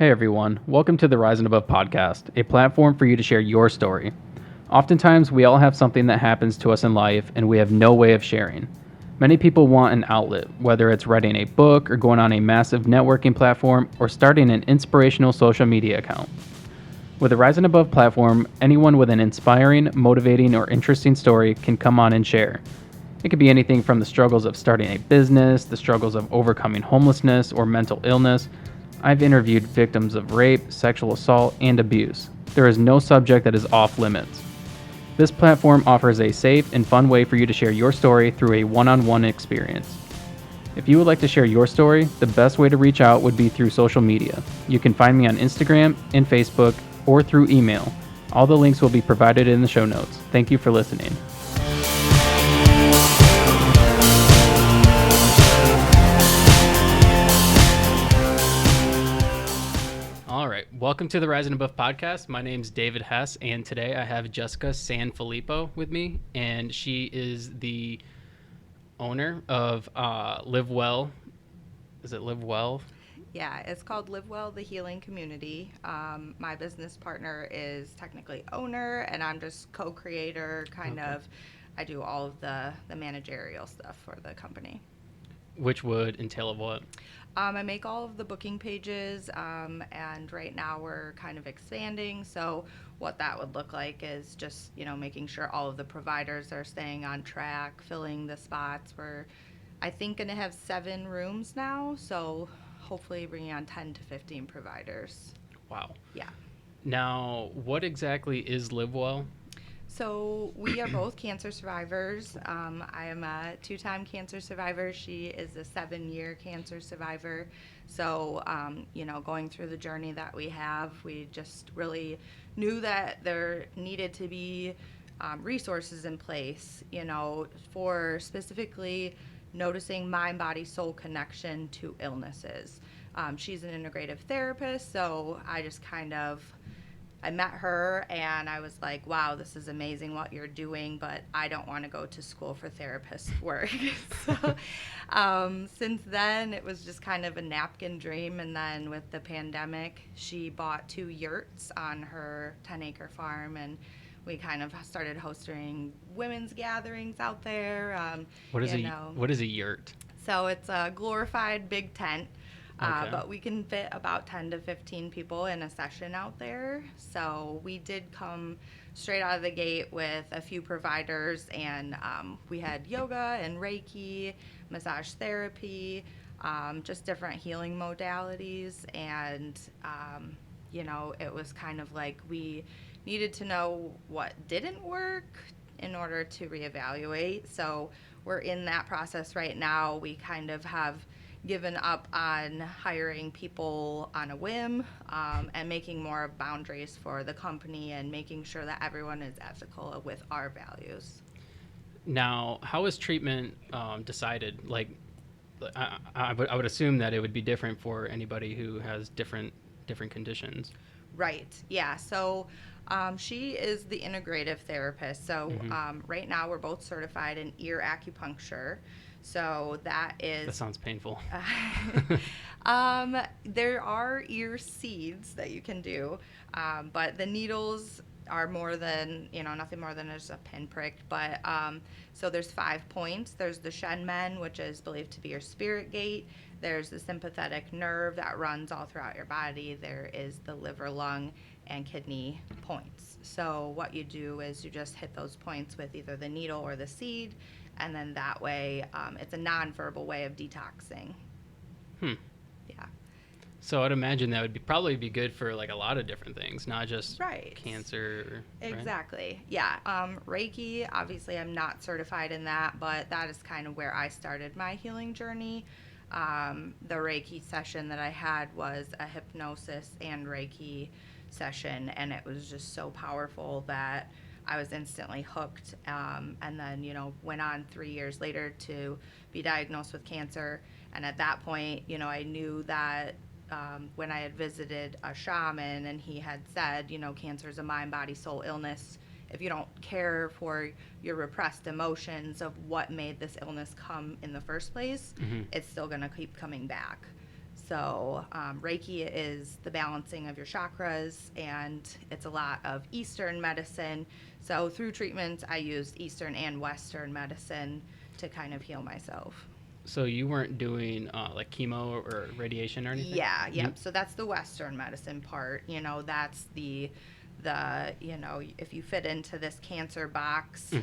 Hey everyone, welcome to the Rise and Above podcast, a platform for you to share your story. Oftentimes, we all have something that happens to us in life and we have no way of sharing. Many people want an outlet, whether it's writing a book or going on a massive networking platform or starting an inspirational social media account. With the Rise and Above platform, anyone with an inspiring, motivating, or interesting story can come on and share. It could be anything from the struggles of starting a business, the struggles of overcoming homelessness or mental illness. I've interviewed victims of rape, sexual assault, and abuse. There is no subject that is off limits. This platform offers a safe and fun way for you to share your story through a one-on-one experience. If you would like to share your story, the best way to reach out would be through social media. You can find me on Instagram and Facebook or through email. All the links will be provided in the show notes. Thank you for listening. All right, welcome to the Rise and Above podcast. My name's David Hess, and today I have Jessica SanFilippo with me, and she is the owner of LiveWell. Is it LiveWell? Yeah, it's called LiveWell, the healing community. My business partner is technically owner, and I'm just co-creator, I do all of the managerial stuff for the company. Which would entail what? I make all of the booking pages, and right now we're kind of expanding. So what that would look like is just, making sure all of the providers are staying on track, filling the spots. We're, I think, going to have 7 rooms now. So hopefully bringing on 10 to 15 providers. Wow. Yeah. Now, what exactly is LiveWell? So we are both cancer survivors. I am a 2-time cancer survivor. She is a 7-year cancer survivor. So, going through the journey that we have, we just really knew that there needed to be resources in place, for specifically noticing mind, body, soul connection to illnesses. She's an integrative therapist, so I met her and I was like, wow, this is amazing what you're doing, but I don't want to go to school for therapist work. So since then, it was just kind of a napkin dream. And then with the pandemic, she bought 2 yurts on her 10-acre farm, and we kind of started hosting women's gatherings out there. What is a yurt? So it's a glorified big tent. Okay. But we can fit about 10 to 15 people in a session out there. So we did come straight out of the gate with a few providers, and we had yoga and Reiki, massage therapy, just different healing modalities. And, it was kind of like we needed to know what didn't work in order to reevaluate. So we're in that process right now. We kind of have given up on hiring people on a whim, and making more boundaries for the company and making sure that everyone is ethical with our values. Now, how is treatment decided? Like, I would assume that it would be different for anybody who has different conditions. Right. Yeah. So she is the integrative therapist. So right now we're both certified in ear acupuncture. So that sounds painful. There are ear seeds that you can do, but the needles are more than, nothing more than just a pinprick. But so there's 5 points. There's the Shenmen, which is believed to be your spirit gate. There's the sympathetic nerve that runs all throughout your body. There is the liver, lung, and kidney points. So what you do is you just hit those points with either the needle or the seed, and then that way it's a nonverbal way of detoxing. Yeah. So I'd imagine that would probably be good for like a lot of different things, not just cancer. Exactly. Right? Yeah. Reiki, obviously I'm not certified in that, but that is kind of where I started my healing journey. The Reiki session that I had was a hypnosis and Reiki session, and it was just so powerful that I was instantly hooked, and then, went on 3 years later to be diagnosed with cancer. And at that point, I knew that when I had visited a shaman and he had said, cancer is a mind, body, soul illness. If you don't care for your repressed emotions of what made this illness come in the first place, it's still going to keep coming back. So Reiki is the balancing of your chakras, and it's a lot of Eastern medicine. So through treatments, I used Eastern and Western medicine to kind of heal myself. So you weren't doing like chemo or radiation or anything? Yeah, yep. So that's the Western medicine part. That's the if you fit into this cancer box,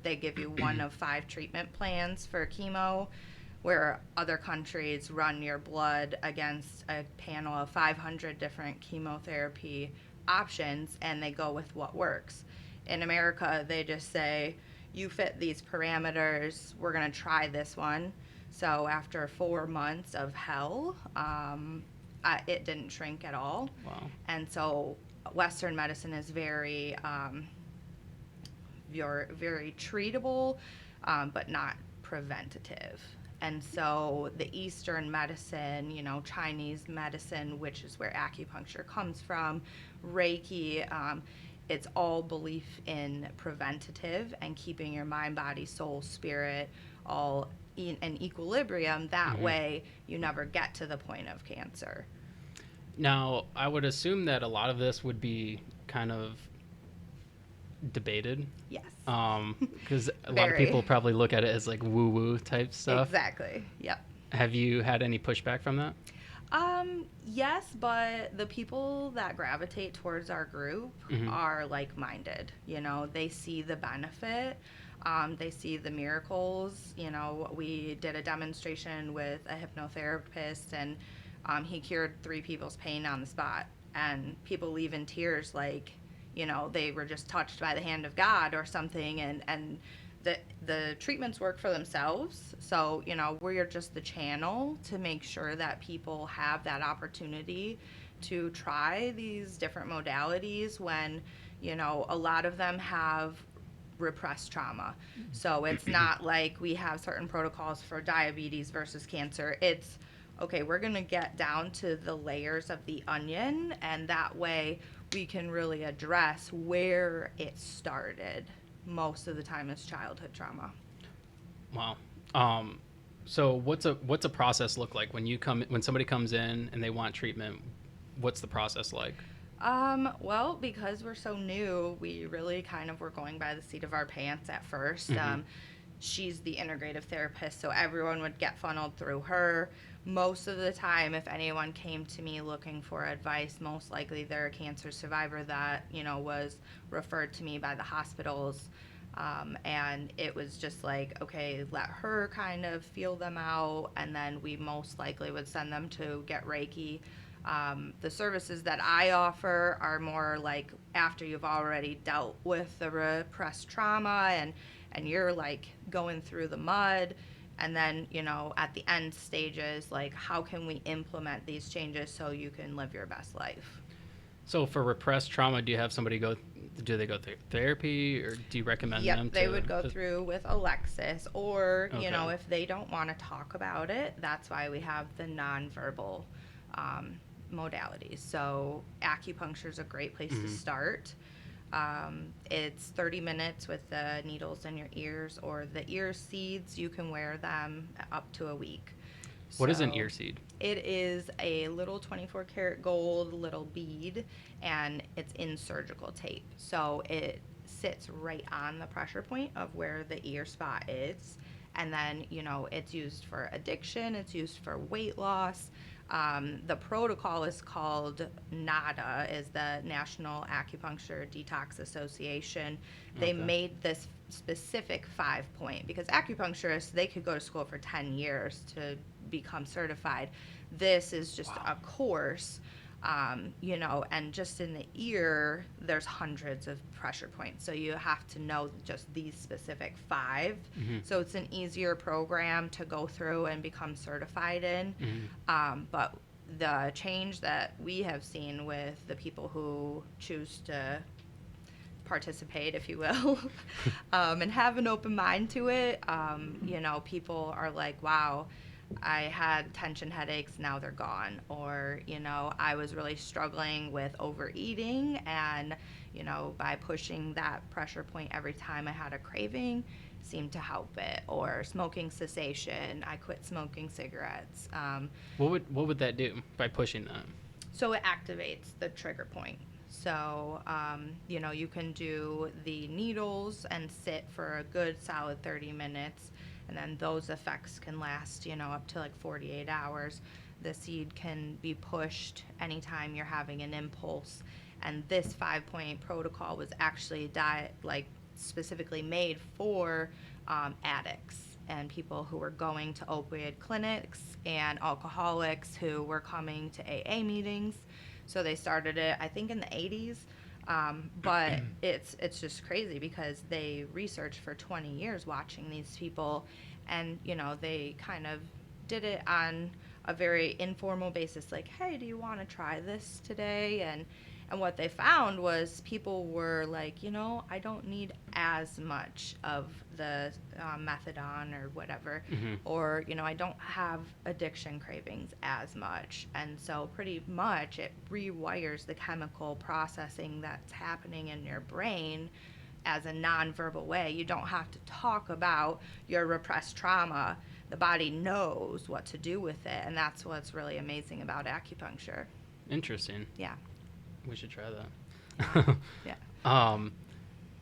they give you one of 5 treatment plans for chemo, where other countries run your blood against a panel of 500 different chemotherapy options, and they go with what works. In America, they just say, you fit these parameters, we're going to try this one. So after 4 months of hell, it didn't shrink at all. Wow. And so Western medicine is very, very treatable, but not preventative. And so the Eastern medicine, Chinese medicine, which is where acupuncture comes from, Reiki, it's all belief in preventative and keeping your mind, body, soul, spirit all in equilibrium. That way you never get to the point of cancer. Now, I would assume that a lot of this would be kind of debated. Yes. Because a lot of people probably look at it as like woo-woo type stuff. Exactly. Yep. Have you had any pushback from that? Yes, but the people that gravitate towards our group are like-minded. They see the benefit. They see the miracles. We did a demonstration with a hypnotherapist, and he cured 3 people's pain on the spot. And people leave in tears like, they were just touched by the hand of God or something. And the treatments work for themselves. So, we're just the channel to make sure that people have that opportunity to try these different modalities when, a lot of them have repressed trauma. So it's not like we have certain protocols for diabetes versus cancer. It's, okay, we're going to get down to the layers of the onion, and that way we can really address where it started. Most of the time it's childhood trauma. Wow. So what's a process look like when somebody comes in and they want treatment? What's the process like? Well, because we're so new, we really kind of were going by the seat of our pants at first. She's the integrative therapist, so everyone would get funneled through her. Most of the time, if anyone came to me looking for advice, most likely they're a cancer survivor that, was referred to me by the hospitals. And it was just like, okay, let her kind of feel them out, and then we most likely would send them to get Reiki. The services that I offer are more like after you've already dealt with the repressed trauma and you're like going through the mud, and then, at the end stages, like, how can we implement these changes so you can live your best life? So for repressed trauma, do they go through therapy, or do you recommend them to? They would go through with Alexis, or, if they don't want to talk about it, that's why we have the nonverbal modalities. So acupuncture is a great place to start. It's 30 minutes with the needles in your ears, or the ear seeds, you can wear them up to a week. What is an ear seed? It is a little 24 karat gold little bead, and it's in surgical tape. So it sits right on the pressure point of where the ear spot is. And then, it's used for addiction, it's used for weight loss. The protocol is called NADA, is the National Acupuncture Detox Association. They made this specific 5-point, because acupuncturists, they could go to school for 10 years to become certified. This is just a course, and just in the ear, there's hundreds of pressure points. So you have to know just these specific 5. So it's an easier program to go through and become certified in. But the change that we have seen with the people who choose to participate, if you will, and have an open mind to it, people are like, wow, I had tension headaches, now they're gone. Or, I was really struggling with overeating, and, by pushing that pressure point every time I had a craving, seemed to help it, or smoking cessation. I quit smoking cigarettes. What would that do by pushing that? So it activates the trigger point. So, you can do the needles and sit for a good solid 30 minutes, and then those effects can last, up to like 48 hours. The seed can be pushed anytime you're having an impulse. And this 5-point protocol was actually specifically made for addicts and people who were going to opioid clinics and alcoholics who were coming to AA meetings. So they started it, I think, in the 80s. But it's just crazy because they researched for 20 years watching these people, and they kind of did it on a very informal basis, like, hey, do you want to try this today? And what they found was people were like, I don't need as much of the methadone or whatever, or, I don't have addiction cravings as much. And so pretty much it rewires the chemical processing that's happening in your brain as a nonverbal way. You don't have to talk about your repressed trauma. The body knows what to do with it, and that's what's really amazing about acupuncture. Interesting. Yeah. We should try that. Yeah.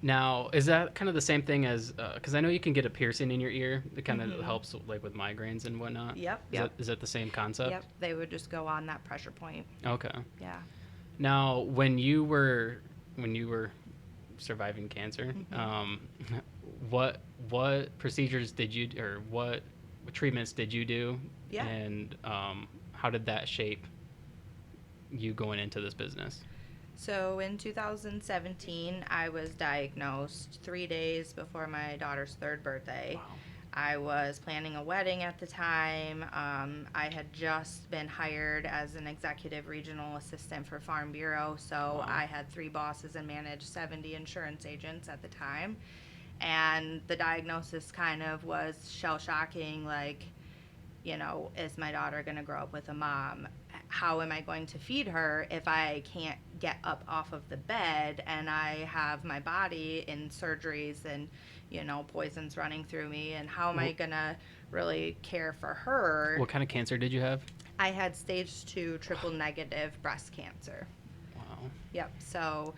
Now, is that kind of the same thing as, because I know you can get a piercing in your ear that kind of helps like with migraines and whatnot. Yep. Is that the same concept? Yep. They would just go on that pressure point. Okay. Yeah. Now, when you were surviving cancer, what procedures did you, or what treatments did you do? Yeah. And how did that shape you going into this business? So in 2017, I was diagnosed 3 days before my daughter's 3rd birthday. Wow. I was planning a wedding at the time. I had just been hired as an executive regional assistant for Farm Bureau, so I had 3 bosses and managed 70 insurance agents at the time. And the diagnosis kind of was shell-shocking, like, is my daughter going to grow up with a mom? How am I going to feed her if I can't get up off of the bed and I have my body in surgeries and, poisons running through me? And how am I going to really care for her? What kind of cancer did you have? I had stage 2 triple negative breast cancer. Wow. Yep. So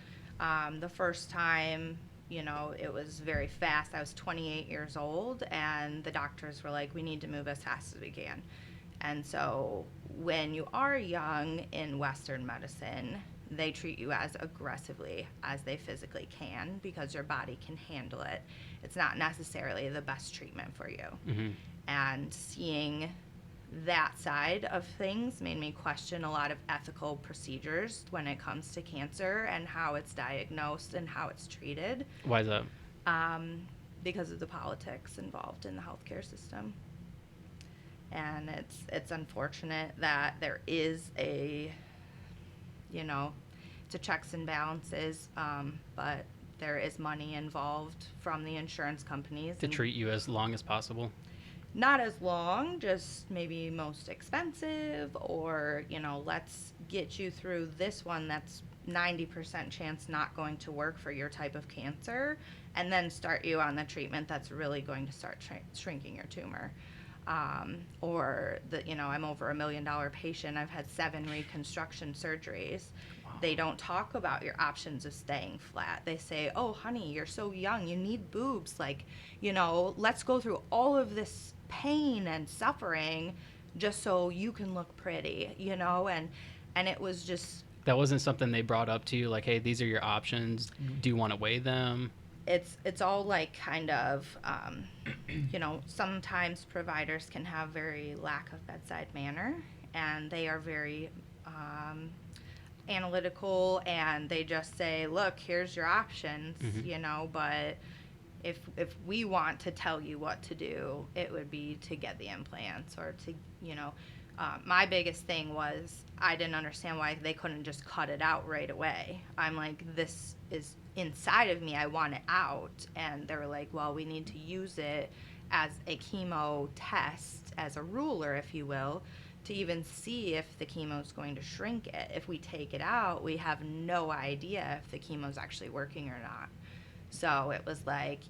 the first time, it was very fast. I was 28 years old, and the doctors were like, we need to move as fast as we can. And so when you are young in Western medicine, they treat you as aggressively as they physically can because your body can handle it. It's not necessarily the best treatment for you. And seeing that side of things made me question a lot of ethical procedures when it comes to cancer and how it's diagnosed and how it's treated. Why is that? Because of the politics involved in the healthcare system. And it's unfortunate that there is it's a checks and balances, but there is money involved from the insurance companies. To treat you as long as possible? Not as long, just maybe most expensive, or, let's get you through this one that's 90% chance not going to work for your type of cancer, and then start you on the treatment that's really going to start shrinking your tumor. Or I'm over $1 million patient. I've had 7 reconstruction surgeries. Wow. They don't talk about your options of staying flat. They say, oh, honey, you're so young. You need boobs. Like, let's go through all of this pain and suffering just so you can look pretty, and it was just... That wasn't something they brought up to you, like, hey, these are your options. Do you want to weigh them? It's all like kind of, sometimes providers can have very lack of bedside manner, and they are very analytical, and they just say, look, here's your options, but if we want to tell you what to do, it would be to get the implants or to, my biggest thing was I didn't understand why they couldn't just cut it out right away. I'm like, this is inside of me. I want it out. And they were like, well, we need to use it as a chemo test, as a ruler, if you will, to even see if the chemo is going to shrink it. If we take it out, we have no idea if the chemo is actually working or not. So it was like,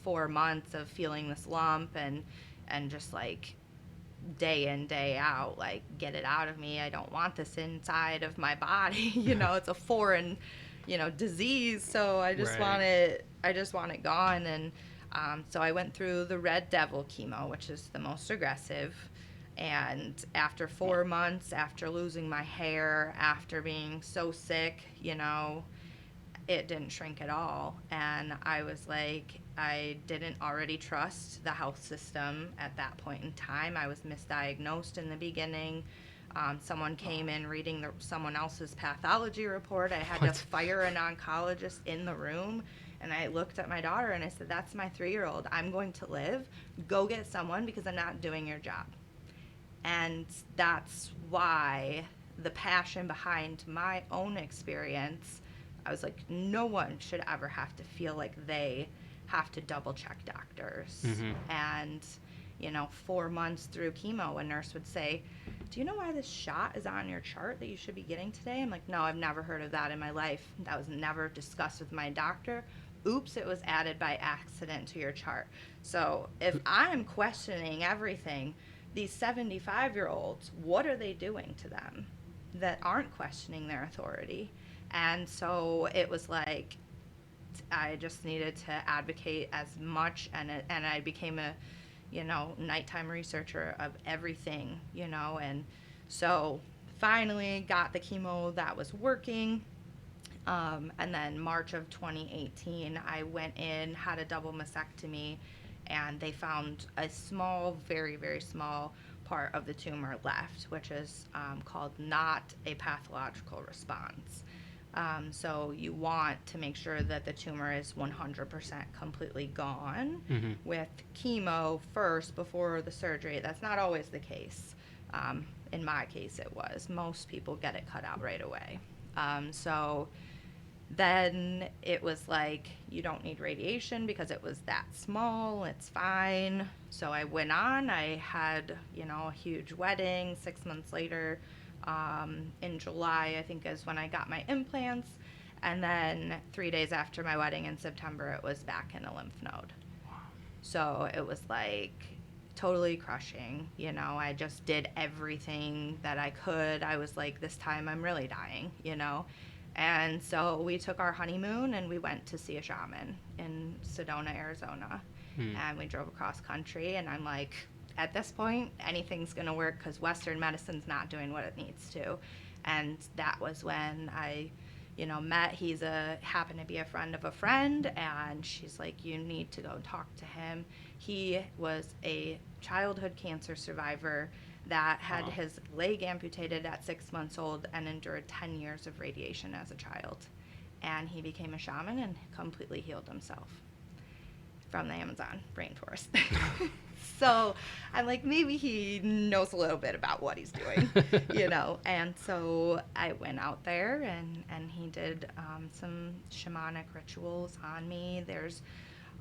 4 months of feeling this lump and just like day in, day out, like, get it out of me. I don't want this inside of my body. It's a foreign, disease. So I just want it gone. And so I went through the Red Devil chemo, which is the most aggressive. And after 4 months, after losing my hair, after being so sick, it didn't shrink at all. And I was like, I didn't already trust the health system at that point in time. I was misdiagnosed in the beginning. Someone came in reading someone else's pathology report. I had to fire an oncologist in the room. And I looked at my daughter and I said, that's my 3-year-old. I'm going to live. Go get someone because I'm not doing your job. And that's why the passion behind my own experience, I was like, no one should ever have to feel like they have to double check doctors. And, 4 months through chemo, a nurse would say, do you know why this shot is on your chart that you should be getting today? I'm like, no, I've never heard of that in my life. That was never discussed with my doctor. Oops, it was added by accident to your chart. So if I'm questioning everything, these 75-year-olds, what are they doing to them that aren't questioning their authority? And so it was like I just needed to advocate as much, and I became a, nighttime researcher of everything, and so finally got the chemo that was working. And then March of 2018, I went in, had a double mastectomy, and they found a small, very, very small part of the tumor left, which is called not a pathological response. So you want to make sure that the tumor is 100% completely gone with chemo first before the surgery. That's not always the case. In my case, it was. Most people get it cut out right away. So then it was like, you don't need radiation because it was that small. It's fine. So I went on. I had, a huge wedding 6 months later. In July, I think, is when I got my implants. And then 3 days after my wedding in September, it was back in a lymph node. Wow. So it was like totally crushing. I just did everything that I could. I was like, this time I'm really dying, And so we took our honeymoon and we went to see a shaman in Sedona, Arizona. And we drove across country, and I'm like, at this point, anything's going to work because Western medicine's not doing what it needs to. And that was when I, met. Happened to be a friend of a friend, and she's like, you need to go talk to him. He was a childhood cancer survivor that had his leg amputated at 6 months old and endured 10 years of radiation as a child. And he became a shaman and completely healed himself from the Amazon rainforest. So I'm like, maybe he knows a little bit about what he's doing, And so I went out there and he did some shamanic rituals on me. There's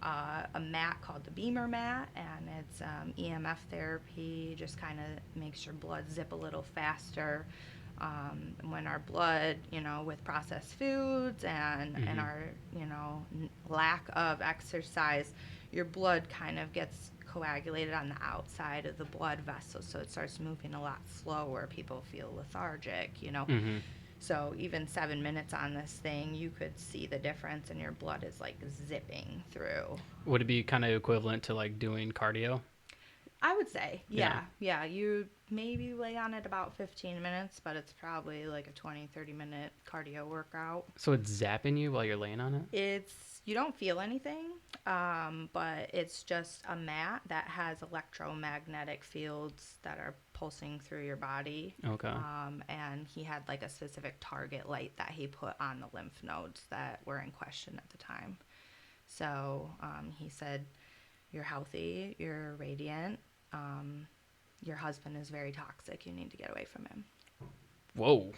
a mat called the Beamer mat, and it's EMF therapy, just kind of makes your blood zip a little faster. When our blood, with processed foods and our, lack of exercise, your blood kind of gets coagulated on the outside of the blood vessels, so it starts moving a lot slower. People feel lethargic, So even 7 minutes on this thing, you could see the difference, and your blood is like zipping through. Would it be kind of equivalent to like doing cardio? I would say, yeah. You maybe lay on it about 15 minutes, but it's probably like a 20-30 minute cardio workout. So it's zapping you while you're laying on it? You don't feel anything, but it's just a mat that has electromagnetic fields that are pulsing through your body. Okay. And he had like a specific target light that he put on the lymph nodes that were in question at the time. So he said, you're healthy, you're radiant, your husband is very toxic, you need to get away from him. Whoa.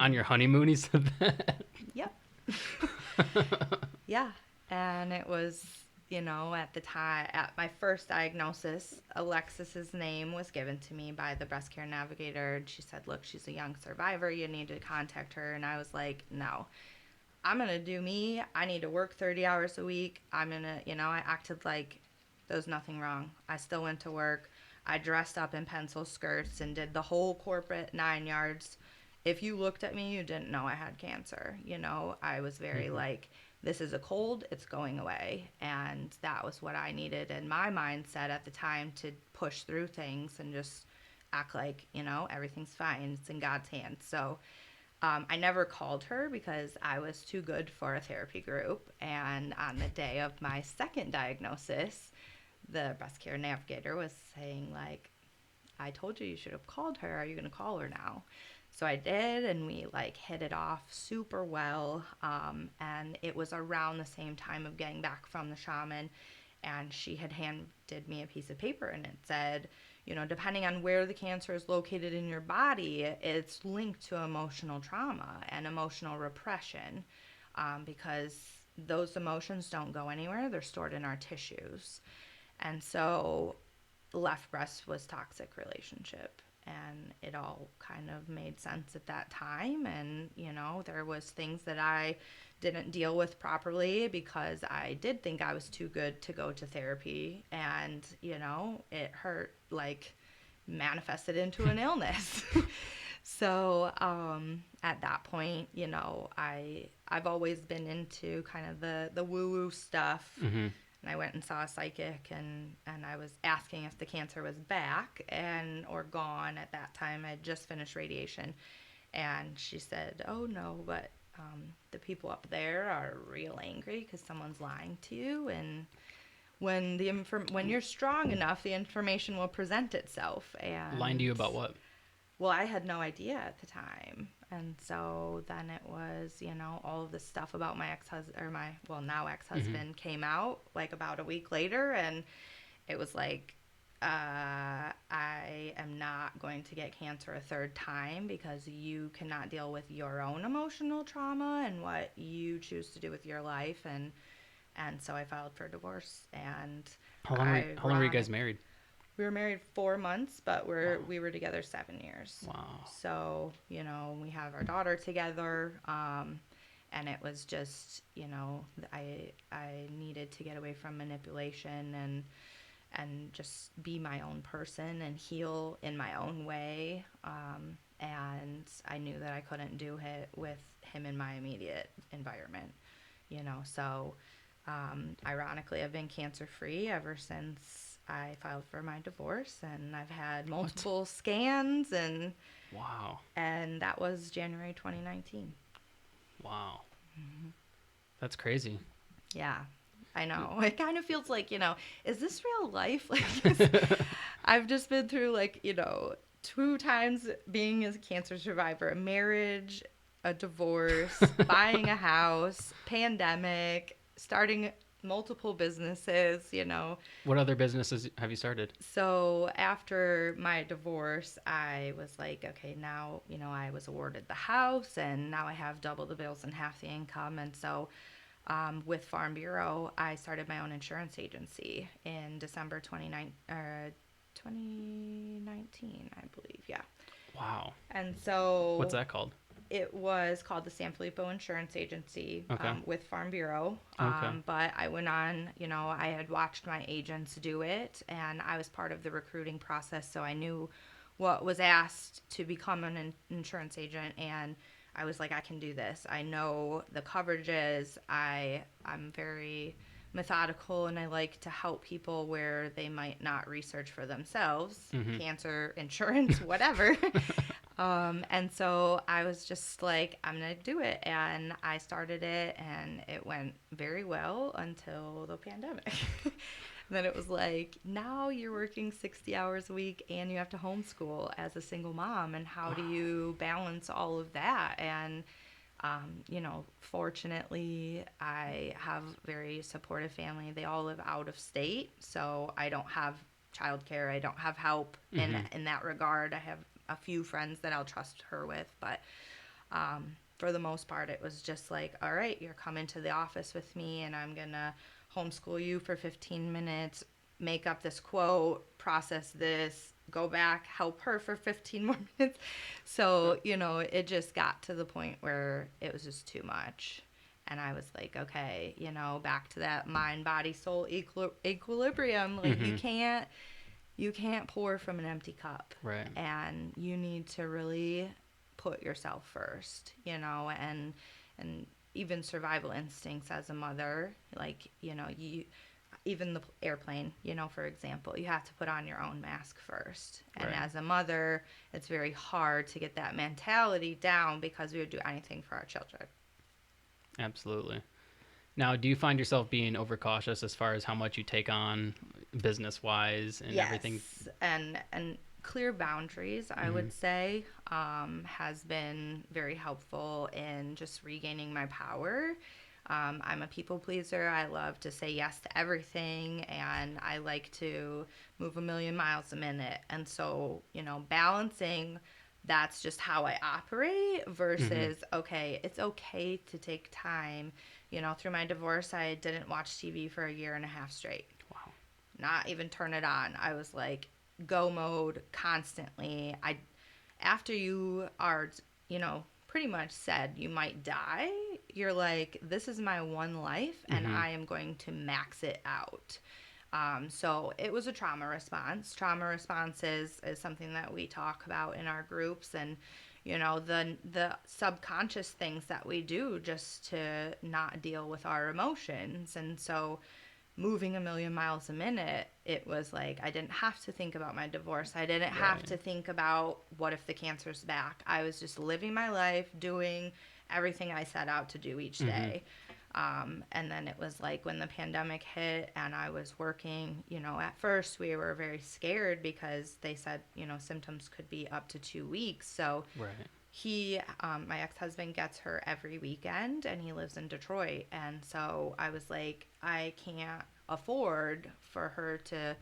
On your honeymoon he said that? Yep. Yeah. And it was, at the time, at my first diagnosis, Alexis's name was given to me by the breast care navigator. And she said, look, she's a young survivor. You need to contact her. And I was like, no, I'm going to do me. I need to work 30 hours a week. I'm going to, I acted like there was nothing wrong. I still went to work. I dressed up in pencil skirts and did the whole corporate 9 yards. If you looked at me, you didn't know I had cancer. I was very like, this is a cold, it's going away. And that was what I needed in my mindset at the time to push through things and just act like, everything's fine. It's in God's hands. So I never called her because I was too good for a therapy group. And on the day of my second diagnosis, the breast care navigator was saying, like, I told you should have called her. Are you going to call her now? So I did, and we hit it off super well. And it was around the same time of getting back from the shaman, and she had handed me a piece of paper, and it said, depending on where the cancer is located in your body, it's linked to emotional trauma and emotional repression, because those emotions don't go anywhere. They're stored in our tissues. And so left breast was toxic relationship, and it all kind of made sense at that time. And there was things that I didn't deal with properly because I did think I was too good to go to therapy, and it hurt, manifested into an illness. So at that point, I've always been into kind of the woo-woo stuff. And I went and saw a psychic, and I was asking if the cancer was back or gone at that time. I had just finished radiation. And she said, oh, no, but the people up there are real angry because someone's lying to you. And when you're strong enough, the information will present itself. And Lying to you about what? Well, I had no idea at the time. And so then it was, all of this stuff about my ex-husband, or now ex-husband, came out about a week later. And it was like, I am not going to get cancer a third time because you cannot deal with your own emotional trauma and what you choose to do with your life. And so I filed for divorce. And How long were you guys married? We were married 4 months, but we were together 7 years. Wow. So, we have our daughter together, and it was just, I needed to get away from manipulation and just be my own person and heal in my own way. And I knew that I couldn't do it with him in my immediate environment, So, ironically, I've been cancer-free ever since I filed for my divorce, and I've had multiple scans, and wow. And that was January 2019. Wow. That's crazy. Yeah, I know. It kind of feels like, is this real life? I've just been through 2 times being a cancer survivor, a marriage, a divorce, buying a house, pandemic, starting multiple businesses. What other businesses have you started? So after my divorce, I was like, okay, now, I was awarded the house, and now I have double the bills and half the income. And so with Farm Bureau, I started my own insurance agency in December 2019, I believe. Yeah. Wow. And so what's that called? It was called the SanFilippo Insurance Agency, okay. With Farm Bureau. Okay. But I went on, I had watched my agents do it, and I was part of the recruiting process, so I knew what was asked to become an insurance agent, and I was like, I can do this. I know the coverages. I'm very methodical, and I like to help people where they might not research for themselves, cancer, insurance, whatever. And so I was just like, I'm going to do it. And I started it, and it went very well until the pandemic. Then it was like, now you're working 60 hours a week and you have to homeschool as a single mom. And how do you balance all of that? And, fortunately, I have a very supportive family. They all live out of state, so I don't have childcare. I don't have help in that regard. I have a few friends that I'll trust her with, but for the most part, it was just like, all right, you're coming to the office with me, and I'm gonna homeschool you for 15 minutes, make up this quote, process this, go back, help her for 15 more minutes. So, it just got to the point where it was just too much. And I was like, okay, back to that mind, body, soul equilibrium. Like you can't pour from an empty cup. Right. And you need to really put yourself first, and even survival instincts as a mother, like, you even the airplane, for example, you have to put on your own mask first. And Right. as a mother, it's very hard to get that mentality down because we would do anything for our children. Absolutely. Now, do you find yourself being overcautious as far as how much you take on business-wise and everything? Yes, and clear boundaries, I would say, has been very helpful in just regaining my power. I'm a people pleaser. I love to say yes to everything, and I like to move a million miles a minute. And so, balancing, that's just how I operate versus, okay, it's okay to take time. Through my divorce, I didn't watch TV for a year and a half straight. Wow. Not even turn it on. I was like go mode constantly. After you are, pretty much said you might die, you're like, this is my one life and I am going to max it out. So it was a trauma response. Trauma response is something that we talk about in our groups, and the subconscious things that we do just to not deal with our emotions. And so moving a million miles a minute, it was like I didn't have to think about my divorce. I didn't have to think about what if the cancer's back. I was just living my life, doing everything I set out to do each day. And then it was like when the pandemic hit and I was working, at first we were very scared because they said, symptoms could be up to 2 weeks. So Right. he, my ex-husband, gets her every weekend and he lives in Detroit. And so I was like, I can't afford for her to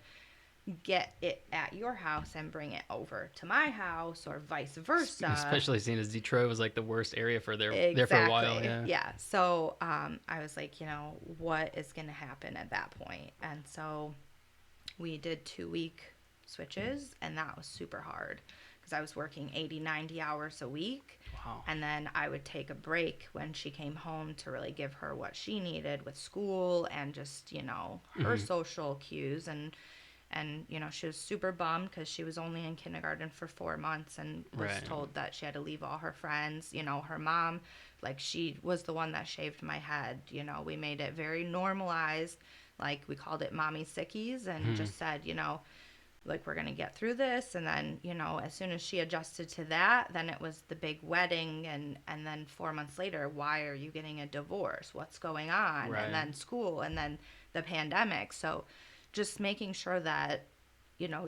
get it at your house and bring it over to my house or vice versa. Especially seeing as Detroit was like the worst area for there Exactly. for a while. Yeah. So I was like, what is going to happen at that point? And so we did 2-week switches, and that was super hard because I was working 80, 90 hours a week. Wow. And then I would take a break when she came home to really give her what she needed with school and just, her social cues. And she was super bummed because she was only in kindergarten for 4 months and was told that she had to leave all her friends. Her mom, like, she was the one that shaved my head. We made it very normalized. Like, we called it mommy sickies and just said, like, we're going to get through this. And then, as soon as she adjusted to that, then it was the big wedding. And then 4 months later, why are you getting a divorce? What's going on? Right. And then school and then the pandemic. So just making sure that,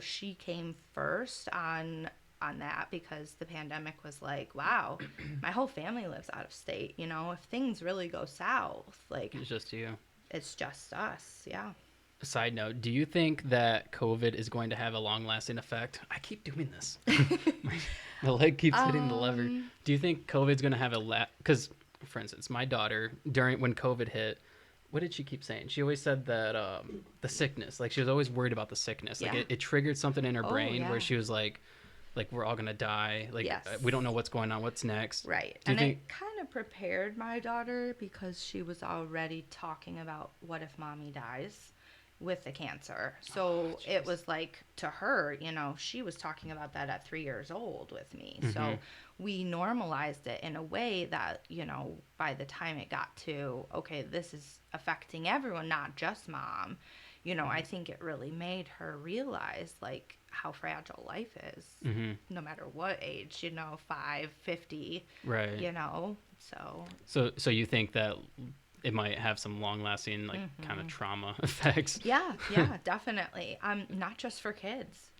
she came first on that, because the pandemic was like, wow, my whole family lives out of state. If things really go south, like, It's just you. it's just us. Yeah. Side note, do you think that COVID is going to have a long-lasting effect? I keep doing this. The leg keeps hitting the lever. Do you think COVID's going to have because, for instance, my daughter, when COVID hit, what did she keep saying? She always said that the sickness, like, she was always worried about the sickness. Like, it triggered something in her brain where she was like, we're all going to die. Like, we don't know what's going on. What's next? Right. Do you And think... it kind of prepared my daughter because she was already talking about what if mommy dies with the cancer. So it was like, to her, she was talking about that at 3 years old with me. So we normalized it in a way that, by the time it got to, okay, this is affecting everyone, not just mom, I think it really made her realize, like, how fragile life is, no matter what age, 5, 50, Right. So you think that it might have some long-lasting, like, kind of trauma effects? Yeah, definitely. Not just for kids,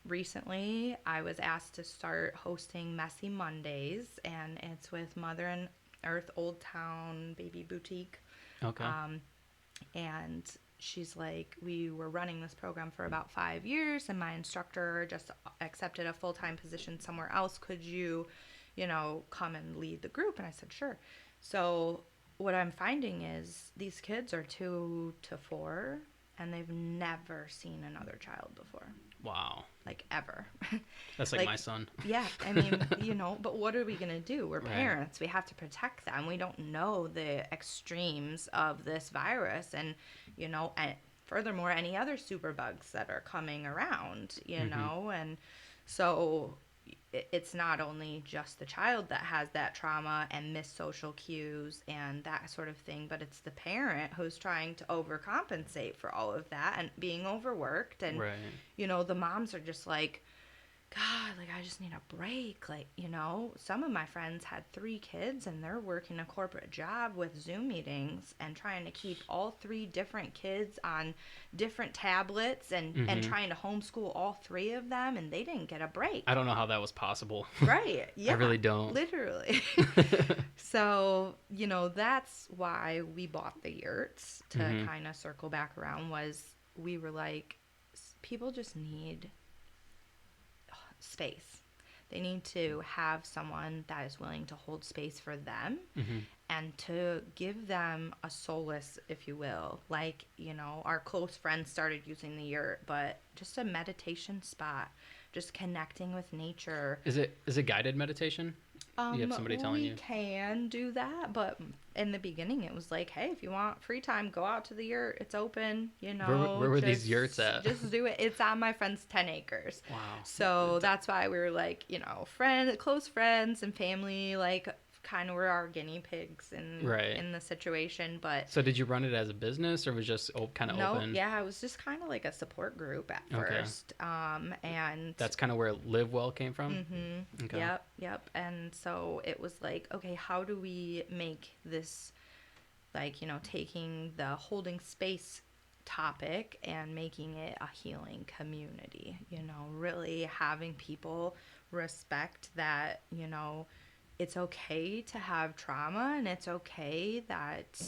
Recently, I was asked to start hosting Messy Mondays, and it's with Mother and Earth Old Town Baby Boutique. Okay. And she's like, we were running this program for about 5 years, and my instructor just accepted a full-time position somewhere else. Could you, come and lead the group? And I said, sure. So what I'm finding is these kids are 2 to 4, and they've never seen another child before. Wow. like ever. That's like my son. Yeah, I mean, but what are we going to do? We're Right. parents. We have to protect them. We don't know the extremes of this virus and, and furthermore, any other superbugs that are coming around, and so it's not only just the child that has that trauma and missed social cues and that sort of thing, but it's the parent who's trying to overcompensate for all of that and being overworked. And, Right. the moms are just like, God, like, I just need a break. Like, some of my friends had 3 kids and they're working a corporate job with Zoom meetings and trying to keep all 3 different kids on different tablets and trying to homeschool all 3 of them, and they didn't get a break. I don't know how that was possible. Right. Yeah. I really don't. Literally. So, that's why we bought the yurts to kind of circle back around. Was we were like, people just need space. They need to have someone that is willing to hold space for them and to give them a solace, if you will. Like, our close friends started using the yurt, but just a meditation spot, just connecting with nature. Is it guided meditation? You have somebody telling you? We can do that, but in the beginning it was like, hey, if you want free time, go out to the yurt. It's open, Where were these yurts at? Just do it. It's on my friend's 10 acres. Wow. So that's why we were like, close friends and family, like, kind of were our guinea pigs in the situation. But so did you run it as a business, or was it just kind of open? Yeah, it was just kind of like a support group at first. And that's kind of where LiveWell came from. Okay. Yep. And so it was like, okay, how do we make this, like, taking the holding space topic and making it a healing community, really having people respect that, it's okay to have trauma, and it's okay that,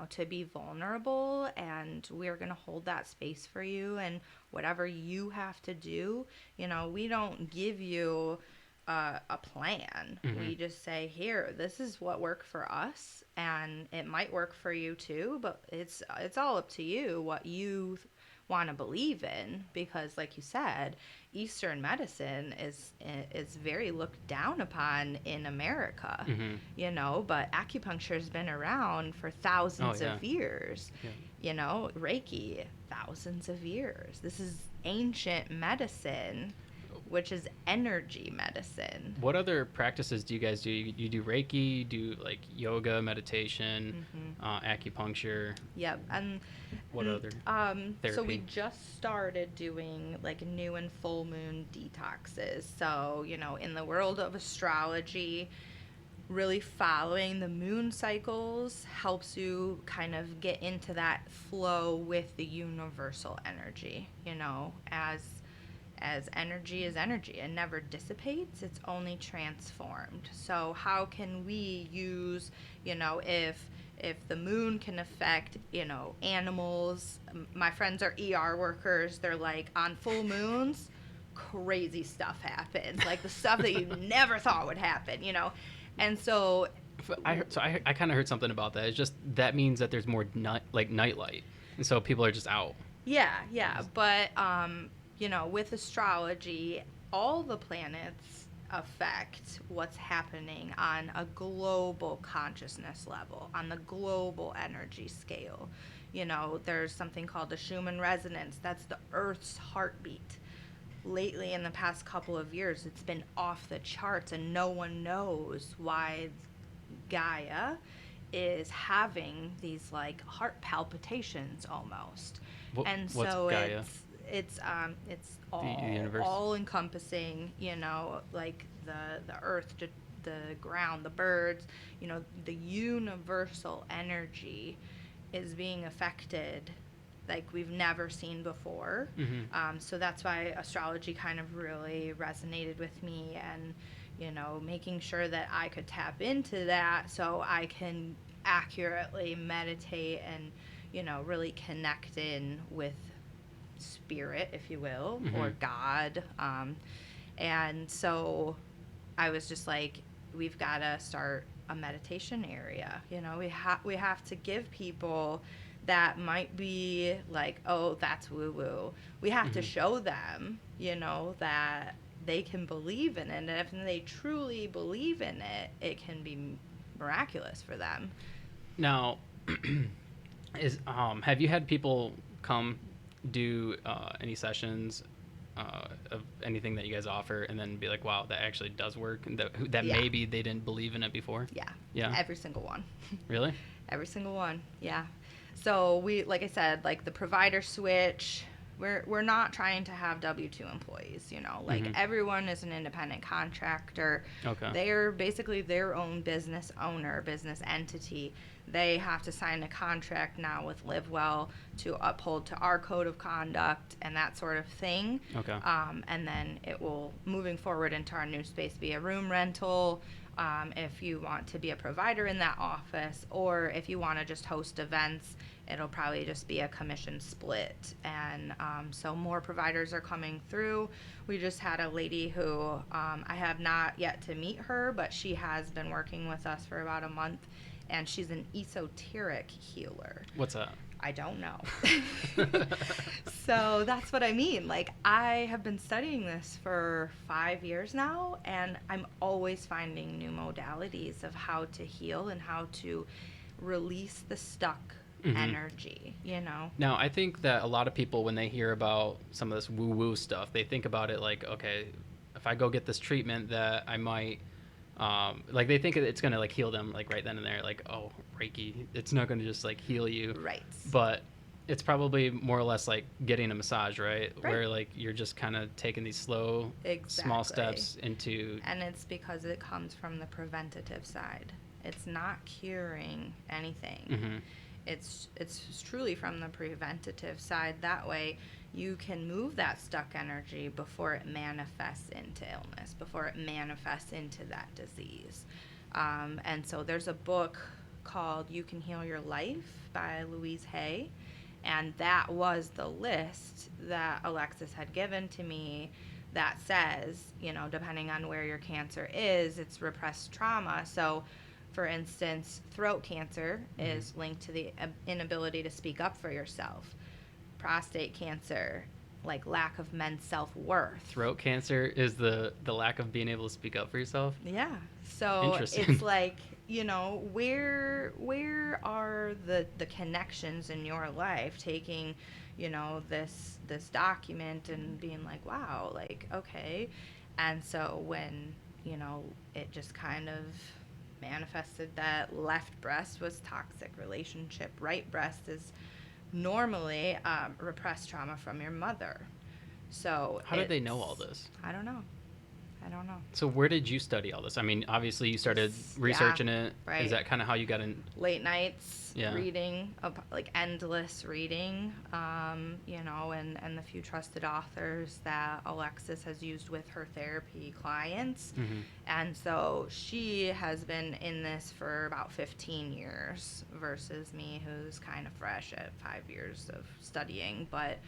to be vulnerable, and we're going to hold that space for you, and whatever you have to do, we don't give you a plan. We just say, here, this is what worked for us, and it might work for you too, but it's all up to you what you want to believe in, because like you said, Eastern medicine is very looked down upon in America, but acupuncture has been around for thousands of years. Reiki, thousands of years. This is ancient medicine, which is energy medicine. What other practices do you guys do? You do Reiki, you do like yoga, meditation, acupuncture. Yep. And what other therapy? So we just started doing like new and full moon detoxes. So, in the world of astrology, really following the moon cycles helps you kind of get into that flow with the universal energy, as energy is energy. It never dissipates, it's only transformed. So how can we use, if the moon can affect, animals. My friends are ER workers. They're like, on full moons, crazy stuff happens. Like the stuff that you never thought would happen, And so I kind of heard something about that. It's just that means that there's more nightlight, and so people are just out. Yeah. But with astrology, all the planets affect what's happening on a global consciousness level, on the global energy scale. There's something called the Schumann resonance. That's the Earth's heartbeat. Lately, in the past couple of years, it's been off the charts, and no one knows why Gaia is having these like heart palpitations almost. What's Gaia? It's universe? all encompassing, like the earth, the ground, the birds, the universal energy is being affected like we've never seen before. So that's why astrology kind of really resonated with me, and making sure that I could tap into that so I can accurately meditate and really connect in with spirit, if you will, or God. And so I was just like, we've got to start a meditation area. We have to give people that might be like, oh, that's woo woo. We have to show them, that they can believe in it. And if they truly believe in it, it can be miraculous for them. Now, have you had people come do any sessions of anything that you guys offer and then be like, wow, that actually does work, and that Yeah. maybe they didn't believe in it before? Yeah. Every single one. Really? Every single one. Yeah. So we, like I said, like the provider switch, we're not trying to have W-2 employees, like everyone is an independent contractor. Okay. They're basically their own business owner, business entity. They have to sign a contract now with LiveWell to uphold to our code of conduct and that sort of thing. Okay. And then it will, moving forward into our new space, be a room rental. If you want to be a provider in that office, or if you want to just host events, it'll probably just be a commission split. And so more providers are coming through. We just had a lady who I have not yet to meet her, but she has been working with us for about a month, and she's an esoteric healer. What's that? I don't know. So that's what I mean. Like, I have been studying this for 5 years now, and I'm always finding new modalities of how to heal and how to release the stuck energy, Now, I think that a lot of people, when they hear about some of this woo-woo stuff, they think about it like, okay, if I go get this treatment that I might, like they think it's going to like heal them like right then and there, like, oh, Reiki, it's not going to just like heal you. Right. But it's probably more or less like getting a massage, right? Where like you're just kind of taking these slow, small steps into. And it's because it comes from the preventative side. It's not curing anything. It's truly from the preventative side. That way you can move that stuck energy before it manifests into illness, before it manifests into that disease. And so there's a book called You Can Heal Your Life by Louise Hay. And that was the list that Alexis had given to me that says, depending on where your cancer is, it's repressed trauma. So, for instance, throat cancer is linked to the inability to speak up for yourself. Prostate cancer, like lack of men's self-worth. Throat cancer is the lack of being able to speak up for yourself? Yeah. So it's like, where are the connections in your life, taking, this document and being like, wow, like, okay. And so when, it just kind of manifested that left breast was toxic relationship, right breast is normally repressed trauma from your mother. So how did they know all this? I don't know. So where did you study all this? I mean, obviously you started researching it. Right. Is that kind of how you got in? Late nights, reading, like endless reading, and the few trusted authors that Alexis has used with her therapy clients. And so she has been in this for about 15 years versus me, who's kind of fresh at 5 years of studying. But,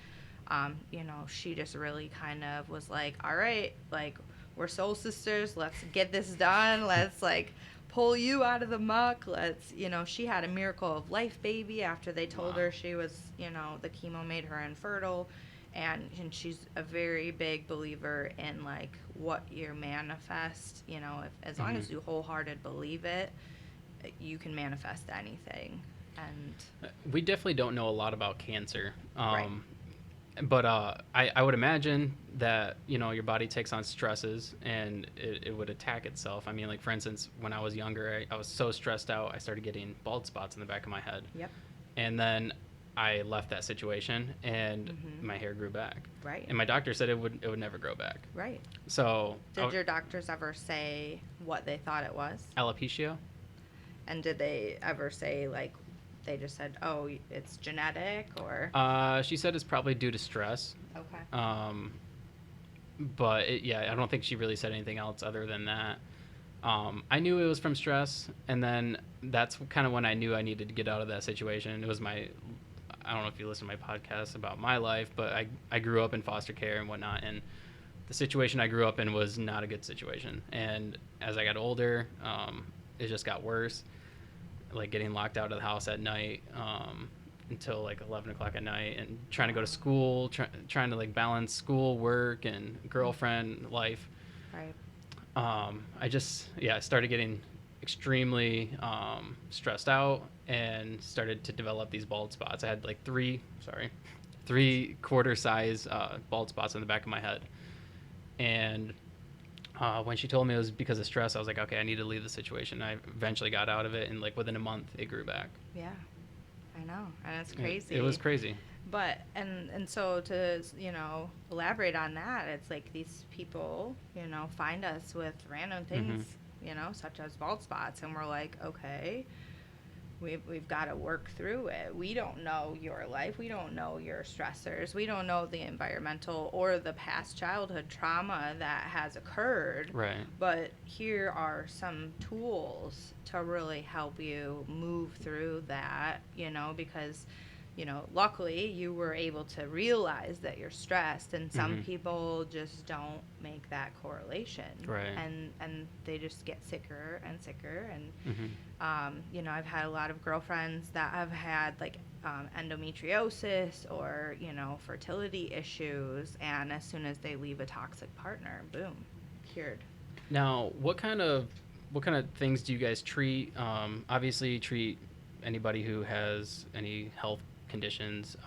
she just really kind of was like, all right, like, we're soul sisters. Let's get this done. Let's like pull you out of the muck. Let's, she had a miracle of life baby after they told her she was, the chemo made her infertile. And she's a very big believer in like what you manifest, as long as you wholehearted believe it, you can manifest anything. And we definitely don't know a lot about cancer. Right. But I would imagine that, your body takes on stresses and it would attack itself. I mean, like, for instance, when I was younger, I was so stressed out, I started getting bald spots in the back of my head. Yep. And then I left that situation and my hair grew back. Right. And my doctor said it would never grow back. Right. So did your doctors ever say what they thought it was? Alopecia. And did they ever say, like, they just said, oh, it's genetic, or? She said it's probably due to stress. Okay. But I don't think she really said anything else other than that. I knew it was from stress, and then that's kind of when I knew I needed to get out of that situation. It was I don't know if you listen to my podcast about my life, but I grew up in foster care and whatnot, and the situation I grew up in was not a good situation. And as I got older, it just got worse. Like getting locked out of the house at night, until like 11 o'clock at night, and trying to go to school, trying to like balance school, work, and girlfriend life. Right. I started getting extremely stressed out and started to develop these bald spots. I had like three quarter size bald spots on the back of my head. And when she told me it was because of stress, I was like, okay, I need to leave the situation. I eventually got out of it, and like within a month, it grew back. Yeah, I know, and it's crazy. It was crazy. But and so to elaborate on that, it's like these people find us with random things such as bald spots, and we're like, okay, we've got to work through it. We don't know your life. We don't know your stressors. We don't know the environmental or the past childhood trauma that has occurred. Right. But here are some tools to really help you move through that, because luckily you were able to realize that you're stressed, and some people just don't make that correlation. Right. And they just get sicker and sicker. And, I've had a lot of girlfriends that have had like endometriosis or, fertility issues. And as soon as they leave a toxic partner, boom, cured. Now, what kind of things do you guys treat? Obviously, you treat anybody who has any health conditions,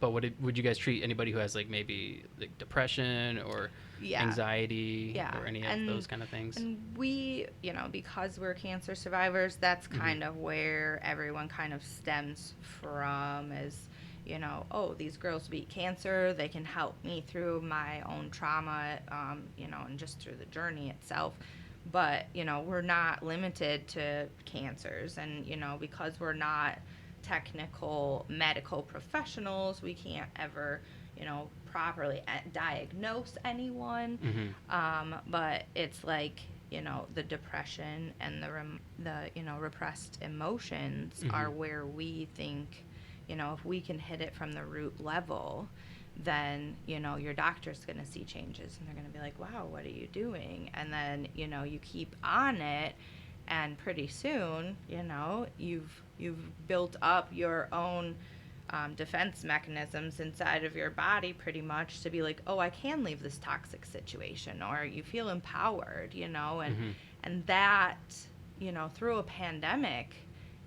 but would you guys treat anybody who has like maybe like depression or anxiety or any of those kind of things? And we, because we're cancer survivors, that's kind of where everyone kind of stems from, is these girls beat cancer, they can help me through my own trauma, and just through the journey itself. But we're not limited to cancers, and because we're not technical medical professionals, we can't ever properly diagnose anyone. But it's like the depression and the repressed emotions are where we think if we can hit it from the root level, then your doctor's going to see changes, and they're going to be like, wow, what are you doing? And then you keep on it, and pretty soon you've built up your own defense mechanisms inside of your body pretty much to be like, oh, I can leave this toxic situation, or you feel empowered, and that through a pandemic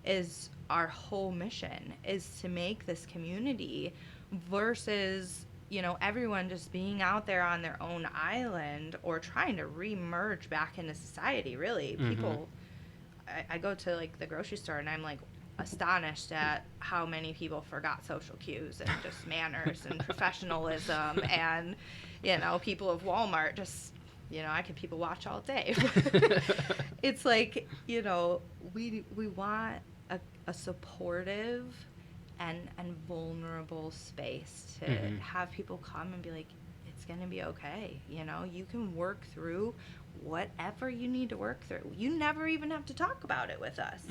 is our whole mission, is to make this community versus everyone just being out there on their own island or trying to re-merge back into society. Really, people, I go to like the grocery store, and I'm like astonished at how many people forgot social cues and just manners and professionalism, and people of Walmart just I could people watch all day. It's like we want a supportive and vulnerable space to have people come and be like, it's going to be okay. You can work through whatever you need to work through. You never even have to talk about it with us.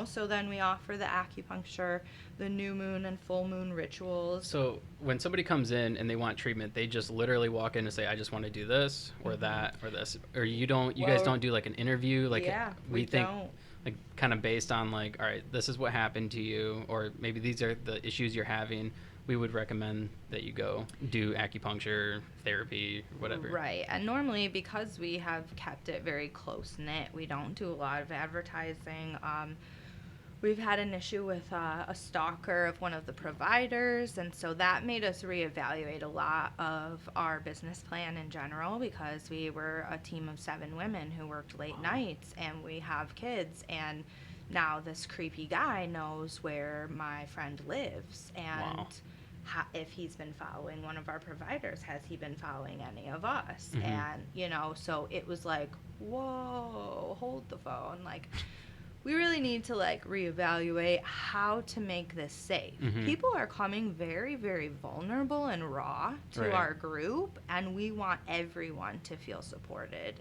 So then we offer the acupuncture, the new moon and full moon rituals. So when somebody comes in and they want treatment, they just literally walk in and say, I just want to do this or that or this, or you guys don't do like an interview? Like we think don't. Like kind of based on like, all right, this is what happened to you, or maybe these are the issues you're having. We would recommend that you go do acupuncture, therapy, whatever. Right. And normally, because we have kept it very close-knit, we don't do a lot of advertising. We've had an issue with a stalker of one of the providers, and so that made us reevaluate a lot of our business plan in general, because we were a team of 7 women who worked late nights, and we have kids, and now this creepy guy knows where my friend lives, and if he's been following one of our providers, has he been following any of us? And so it was like, whoa, hold the phone, like we really need to like reevaluate how to make this safe. People are coming very, very vulnerable and raw to our group, and we want everyone to feel supported.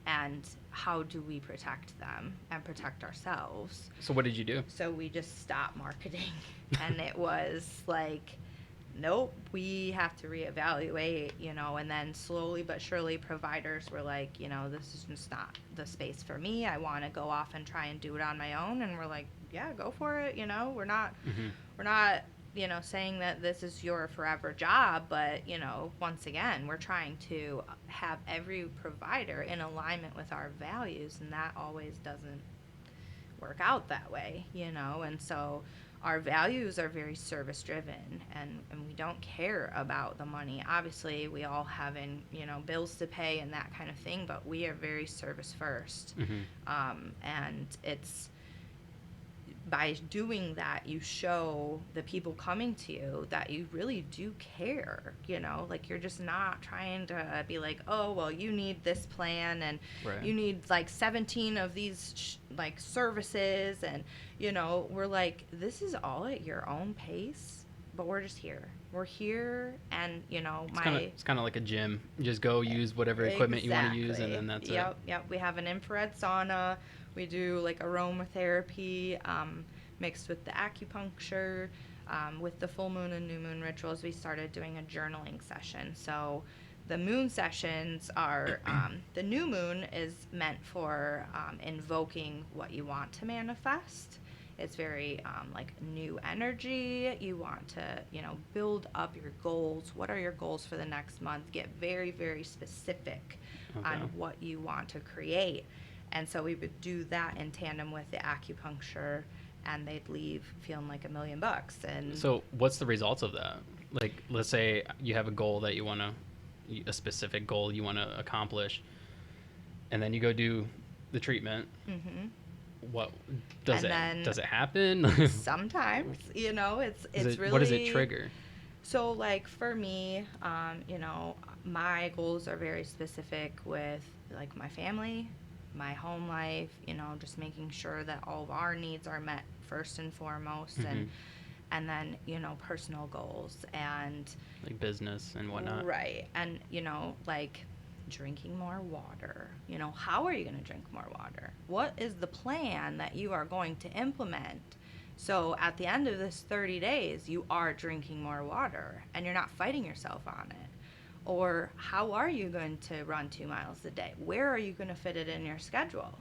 And how do we protect them and protect ourselves? So what did you do? So we just stopped marketing, and it was like, nope, we have to reevaluate, and then slowly but surely providers were like, this is just not the space for me. I want to go off and try and do it on my own. And we're like, yeah, go for it. We're not we're not, saying that this is your forever job, but, once again, we're trying to have every provider in alignment with our values, and that always doesn't work out that way, and so our values are very service driven, and we don't care about the money. Obviously, we all have bills to pay and that kind of thing, but we are very service first. And it's by doing that, you show the people coming to you that you really do care, like you're just not trying to be like, oh, well, you need this plan and you need like 17 of these services. And, we're like, this is all at your own pace, but we're just here. We're here. And, it's kind of like a gym. You just go use whatever equipment you want to use, and then that's it. Yep. We have an infrared sauna. We do like aromatherapy mixed with the acupuncture. With the full moon and new moon rituals, we started doing a journaling session. So the moon sessions are, the new moon is meant for invoking what you want to manifest. It's very like new energy. You want to, build up your goals. What are your goals for the next month? Get very, very specific on what you want to create. And so we would do that in tandem with the acupuncture, and they'd leave feeling like $1 million. And so what's the results of that? Like, let's say you have a goal that a specific goal you want to accomplish, and then you go do the treatment. What does it happen? Sometimes, it's really, what does it trigger? So like for me, my goals are very specific with like my family, my home life, just making sure that all of our needs are met first and foremost. And then, personal goals and like business and whatnot. Right. And, like drinking more water. How are you going to drink more water? What is the plan that you are going to implement? So at the end of this 30 days, you are drinking more water and you're not fighting yourself on it. Or how are you going to run 2 miles a day? Where are you going to fit it in your schedule?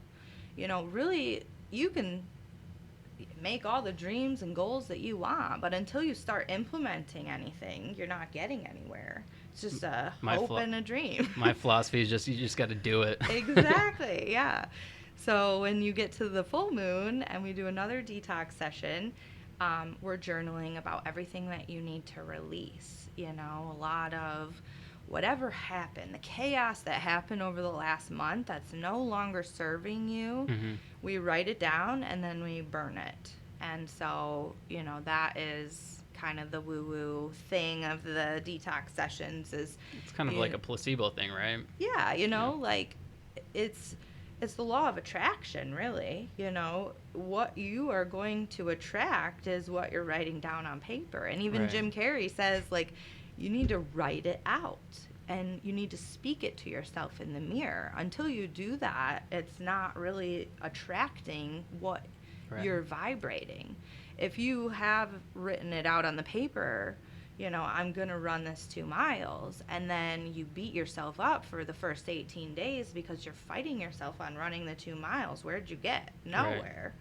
Really, you can make all the dreams and goals that you want, but until you start implementing anything, you're not getting anywhere. It's just a hope and a dream. My philosophy is just, you just got to do it. Exactly, yeah. So when you get to the full moon and we do another detox session, we're journaling about everything that you need to release. A lot of whatever happened, the chaos that happened over the last month that's no longer serving you, we write it down and then we burn it. And so, that is kind of the woo-woo thing of the detox sessions. It's kind of like a placebo thing, right? Yeah, like it's the law of attraction, really. What you are going to attract is what you're writing down on paper. And even Jim Carrey says, like, you need to write it out and you need to speak it to yourself in the mirror. Until you do that, it's not really attracting what you're vibrating. If you have written it out on the paper, I'm going to run this 2 miles, and then you beat yourself up for the first 18 days because you're fighting yourself on running the 2 miles. Where'd you get? Nowhere.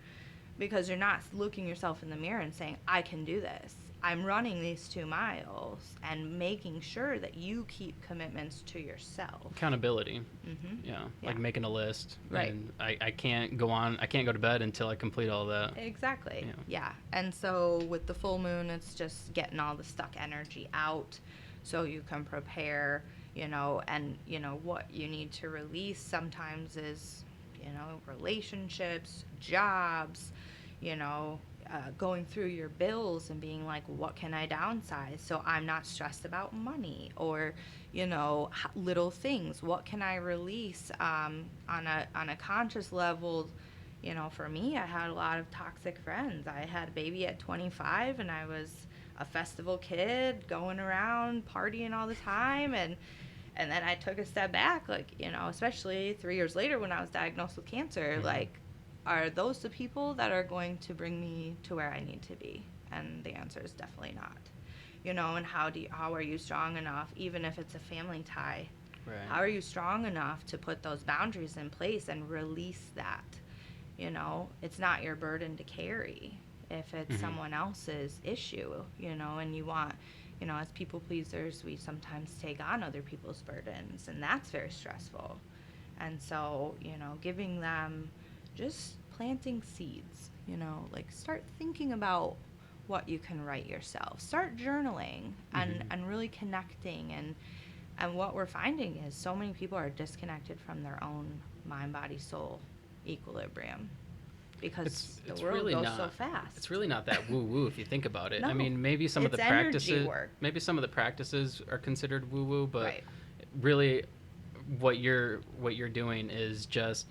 Because you're not looking yourself in the mirror and saying, I can do this. I'm running these 2 miles, and making sure that you keep commitments to yourself. Accountability. Yeah. Like making a list. Right. And I can't go to bed until I complete all that. Exactly. Yeah. And so with the full moon, it's just getting all the stuck energy out so you can prepare, and, what you need to release sometimes is, relationships, jobs, going through your bills and being like, what can I downsize so I'm not stressed about money? Or, little things. What can I release on a conscious level? For me, I had a lot of toxic friends. I had a baby at 25, and I was a festival kid going around partying all the time. And then I took a step back, like, especially 3 years later when I was diagnosed with cancer, like, are those the people that are going to bring me to where I need to be? And the answer is definitely not. And how are you strong enough, even if it's a family tie? How are you strong enough to put those boundaries in place and release that? It's not your burden to carry. if it's someone else's issue, and you want, as people pleasers, we sometimes take on other people's burdens, and that's very stressful. And so, giving them, just planting seeds, like start thinking about what you can write yourself. Start journaling and really connecting. And what we're finding is so many people are disconnected from their own mind, body, soul equilibrium because the world really goes not, so fast. It's really not that woo-woo if you think about it. No, I mean, maybe some of the it's energy practices, work. maybe some of the practices are considered woo-woo, but Right. really what you're doing is just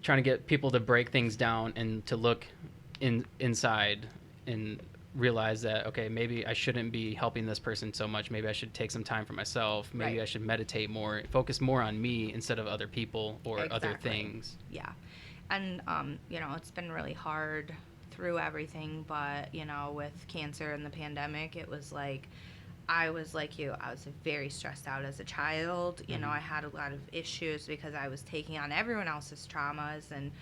trying to get people to break things down and to look inside and realize that, okay, maybe I shouldn't be helping this person so much. Maybe I should take some time for myself. Maybe Right. I should meditate more, focus more on me instead of other people or other Exactly. things. Yeah. And, it's been really hard through everything, but, with cancer and the pandemic, it was like, I was like you. I was very stressed out as a child. I had a lot of issues because I was taking on everyone else's traumas and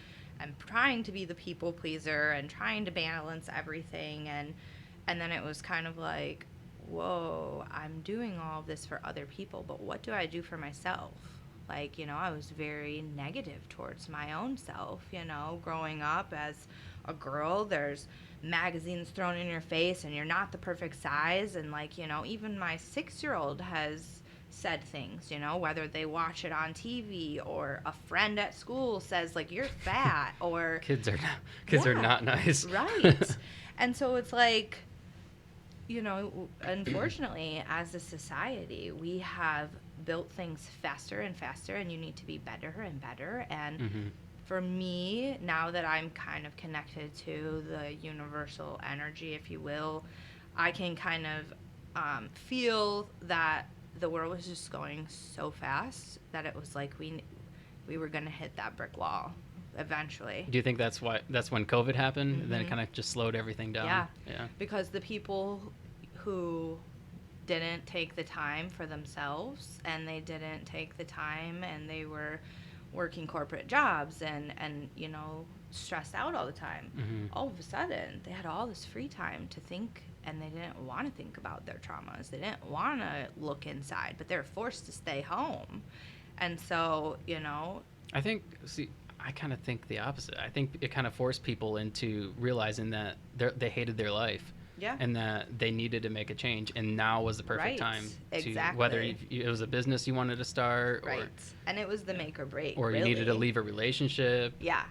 trying to be the people pleaser and trying to balance everything. And then it was kind of like, whoa, I'm doing all of this for other people, but what do I do for myself? Like, I was very negative towards my own self, growing up as a girl. There's magazines thrown in your face and you're not the perfect size. And, like, even my 6-year-old has said things, whether they watch it on TV or a friend at school says, like, you're fat or... Kids are not nice. Right. And so it's like, unfortunately, as a society, we have built things faster and faster, and you need to be better and better. And for me, now that I'm kind of connected to the universal energy, if you will, I can kind of feel that the world was just going so fast that it was like we were going to hit that brick wall eventually. Do you think that's when COVID happened? And then it kind of just slowed everything down? Yeah. Because the people who didn't take the time for themselves, and they didn't take the time, and they were working corporate jobs and stressed out all the time. All of a sudden, they had all this free time to think, and they didn't want to think about their traumas. They didn't want to look inside, but they were forced to stay home. And so, I kind of think the opposite. I think it kind of forced people into realizing that they hated their life. Yeah. And that they needed to make a change, and now was the perfect time to, exactly. whether it was a business you wanted to start, right, and it was the make or break, or you really needed to leave a relationship. Yeah.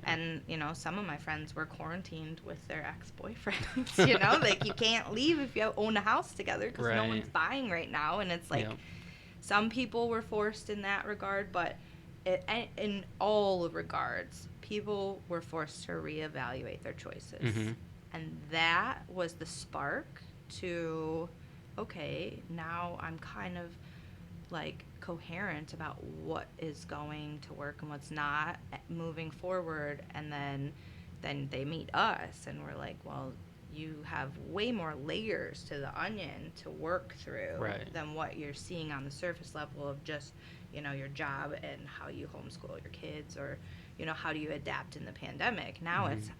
And some of my friends were quarantined with their ex-boyfriends. Like, you can't leave if you own a house together because no one's buying right now. And it's like, some people were forced in that regard, but in all regards, people were forced to reevaluate their choices. And that was the spark to, okay, now I'm kind of like coherent about what is going to work and what's not moving forward. And then they meet us and we're like, well, you have way more layers to the onion to work through than what you're seeing on the surface level of just, your job and how you homeschool your kids, or, how do you adapt in the pandemic. Now it's,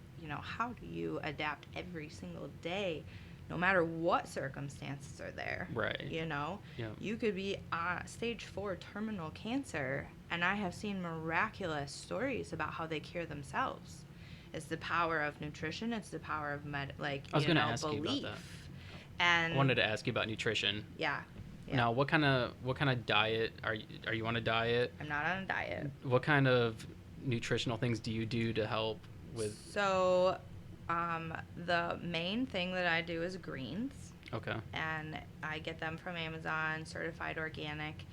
how do you adapt every single day, no matter what circumstances are there? Right. You could be stage 4 terminal cancer, and I have seen miraculous stories about how they cure themselves. It's the power of nutrition. It's the power of I was going to ask belief. you about that. And I wanted to ask you about nutrition. Yeah. Now, what kind of diet are you on a diet? I'm not on a diet. What kind of nutritional things do you do to help with? So, the main thing that I do is greens. Okay. And I get them from Amazon, certified organic.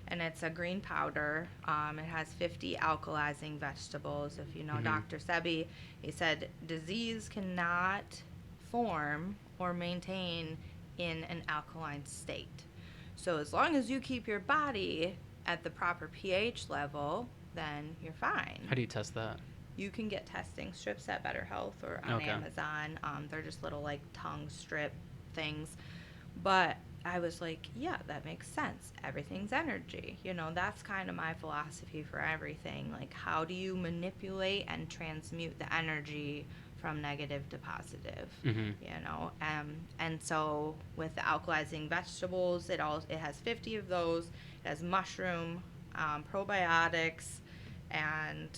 And it's a green powder. It has 50 alkalizing vegetables. If you know Dr. Sebi, he said disease cannot form or maintain in an alkaline state. So as long as you keep your body at the proper pH level, then you're fine. How do you test that? You can get testing strips at Better Health or on Amazon. They're just little like tongue strip things. But I was like, yeah, that makes sense. Everything's energy. That's kind of my philosophy for everything. Like, how do you manipulate and transmute the energy from negative to positive, Mm-hmm. you know. And so with the alkalizing vegetables, it has 50 of those. It has mushroom, probiotics, and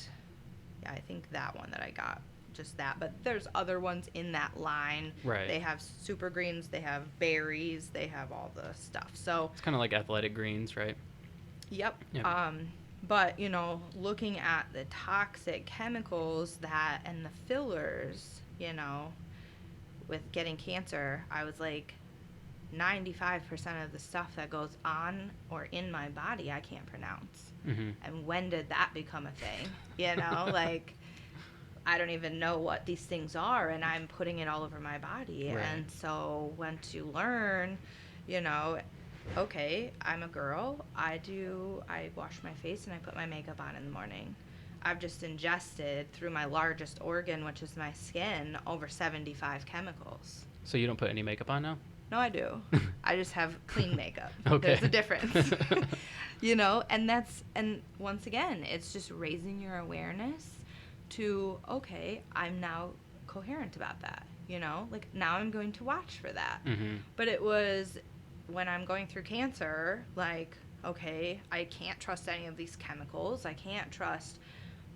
yeah, I think that one that I got, just that. But there's other ones in that line. Right. They have super greens, they have berries, they have all the stuff. So It's kind of like athletic greens, right? yep. Yep. But you know, looking at the toxic chemicals that and the fillers, you know, with getting cancer, I was like, 95% of the stuff that goes on or in my body I can't pronounce. Mm-hmm. And when did that become a thing? You know, like, I don't even know what these things are, and I'm putting it all over my body. Right. And so when to learn, you know, okay, I'm a girl. I wash my face and I put my makeup on in the morning. I've just ingested through my largest organ, which is my skin, over 75 chemicals. So you don't put any makeup on now? No, I do. I just have clean makeup. Okay. There's a difference. You know, and once again, it's just raising your awareness to, okay, I'm now coherent about that. You know, like, now I'm going to watch for that. Mm-hmm. But it was when I'm going through cancer, like, okay, I can't trust any of these chemicals. I can't trust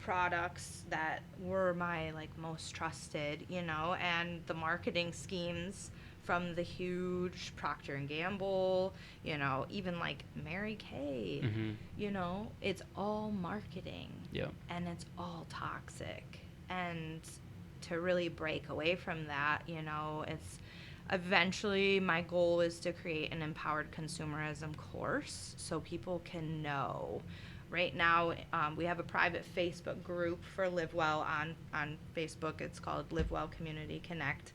products that were my, like, most trusted, you know, and the marketing schemes from the huge Procter and Gamble, you know, even like Mary Kay, Mm-hmm. you know, it's all marketing. Yep. And it's all toxic. And to really break away from that, you know, it's eventually my goal is to create an empowered consumerism course so people can know. Right now, we have a private Facebook group for LiveWell on Facebook. It's called LiveWell Community Connect.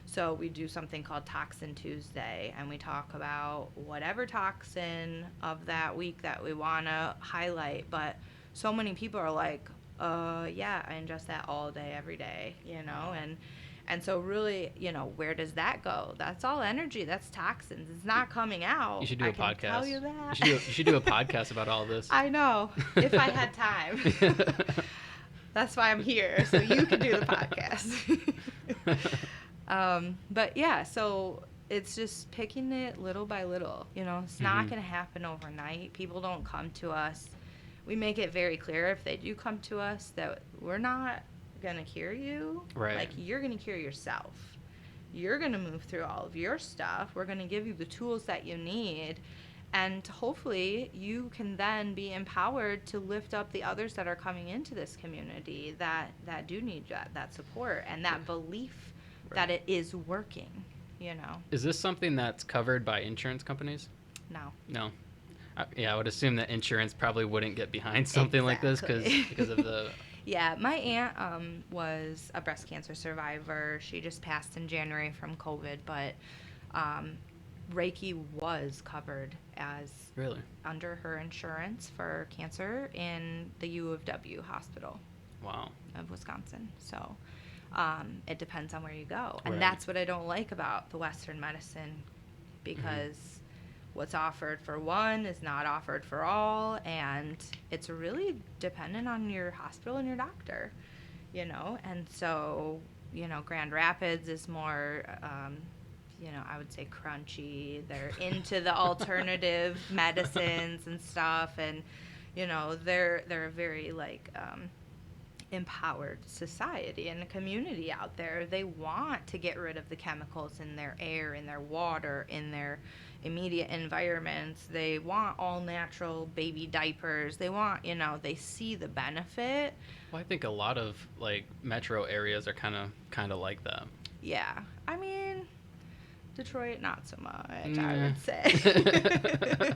So we do something called Toxin Tuesday, and we talk about whatever toxin of that week that we want to highlight. But so many people are like, yeah, I ingest that all day, every day, you know, and so really, you know, where does that go? That's all energy. That's toxins. It's not coming out. You should do a podcast. I can tell you that. You should do a podcast about all this. I know, if I had time. That's why I'm here, so you can do the podcast. But yeah, so it's just picking it little by little. You know, it's not going to happen overnight. People don't come to us. We make it very clear if they do come to us that we're not going to cure you. Right. Like, you're going to cure yourself. You're going to move through all of your stuff. We're going to give you the tools that you need. And hopefully you can then be empowered to lift up the others that are coming into this community that do need that support and that belief that it is working, you know. Is this something that's covered by insurance companies? No. No. Yeah, I would assume that insurance probably wouldn't get behind something like this because of the... Yeah, my aunt was a breast cancer survivor. She just passed in January from COVID, but Reiki was covered as Really? under her insurance for cancer in the U of W hospital. Wow. Of Wisconsin. So it depends on where you go. And Right. that's what I don't like about the Western medicine, because what's offered for one is not offered for all, and it's really dependent on your hospital and your doctor, you know. And so, you know, Grand Rapids is more, you know, I would say crunchy. They're into the alternative medicines and stuff, and, you know, they're a very, like, empowered society and a community out there. They want to get rid of the chemicals in their air, in their water, in their immediate environments. They want all natural baby diapers. They want, you know, they see the benefit. Well, I think a lot of, like, metro areas are kind of like that. Yeah. I mean, Detroit, not so much, Nah. I would say.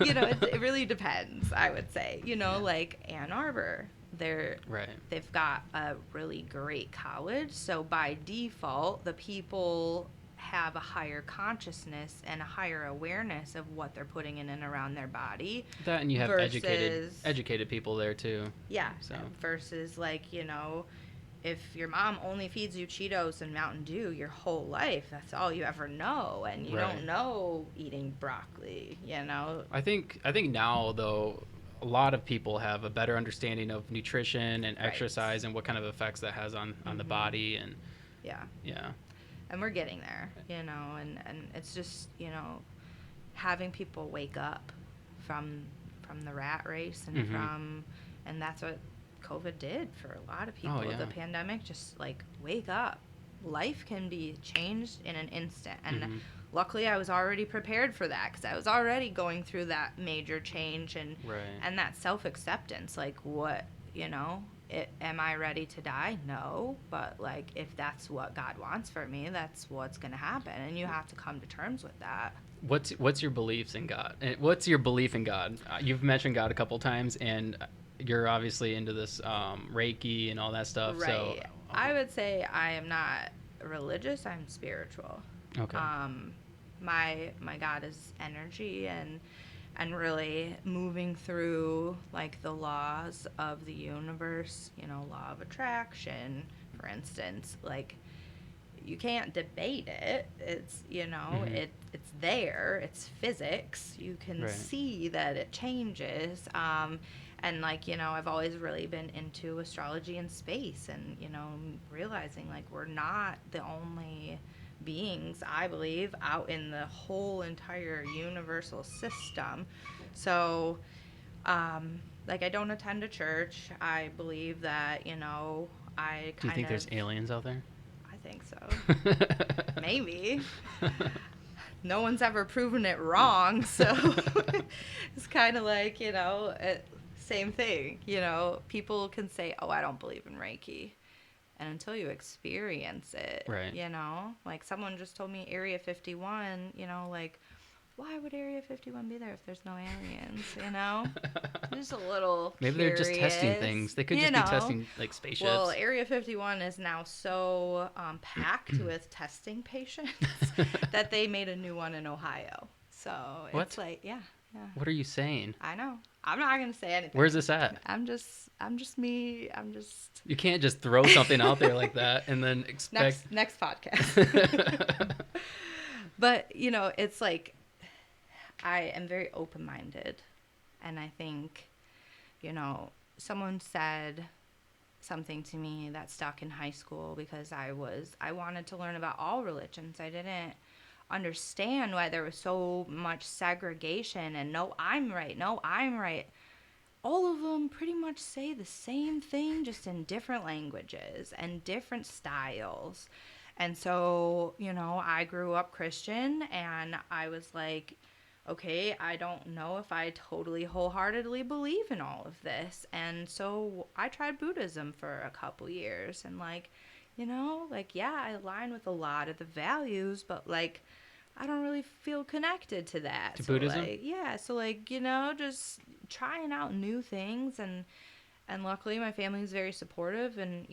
You know, it really depends, I would say. You know, like Ann Arbor, they've got a really great college, so by default, the people have a higher consciousness and a higher awareness of what they're putting in and around their body. That, and you have versus, educated people there too. Yeah, So. versus, like, you know, if your mom only feeds you Cheetos and Mountain Dew your whole life, that's all you ever know, and you Right. don't know eating broccoli, you know. I think now, though, a lot of people have a better understanding of nutrition and Right. exercise and what kind of effects that has on the body. And Yeah. yeah. And we're getting there, and it's just, having people wake up from the rat race and Mm-hmm. and that's what COVID did for a lot of Oh, people. yeah. The pandemic, just like, wake up. Life can be changed in an instant. And Mm-hmm. luckily I was already prepared for that, because I was already going through that major change, Right. and that self-acceptance, like, what, am I ready to die? No, but like, if that's what God wants for me, that's what's going to happen, and you have to come to terms with that. What's your beliefs in God? And what's your belief in God? You've mentioned God a couple times, and you're obviously into this Reiki and all that stuff. So, Right. I would say I am not religious, I'm spiritual. okay. Um my God is energy, and really moving through, like, the laws of the universe, law of attraction, for instance. Like, you can't debate it. It's, Mm-hmm. it's there. It's physics. You can Right. see that it changes. And, like, I've always really been into astrology and space, and, realizing, like, we're not the only beings, I believe, out in the whole entire universal system. So, like, I don't attend a church. I believe that, I Do you kind think of, there's aliens out there? I think so. Maybe. No one's ever proven it wrong, so it's kind of like, same thing. People can say, "Oh, I don't believe in Reiki." And until you experience it, Right. like, someone just told me Area 51, like, why would Area 51 be there if there's no aliens, Just a little Maybe they're just testing things. curious, They could just be testing like Well, spaceships. Area 51 is now so packed with testing patients that they made a new one in Ohio. So it's What? like, yeah, yeah. What are you saying? I know. I'm not gonna say anything. Where's this at? I'm just me. I'm just You can't just throw something out there like that and then expect. next podcast. But, it's like, I am very open-minded, and I think, someone said something to me that stuck in high school, because I wanted to learn about all religions. I didn't understand why there was so much segregation, and no, I'm right, no, I'm right. All of them pretty much say the same thing, just in different languages and different styles. And so, I grew up Christian, and I was like, okay, I don't know if I totally wholeheartedly believe in all of this. And so I tried Buddhism for a couple years, and, like, like, yeah, I align with a lot of the values, but, like, I don't really feel connected to that. To So, Buddhism? like, yeah, so, like, just trying out new things, and luckily my family is very supportive, and,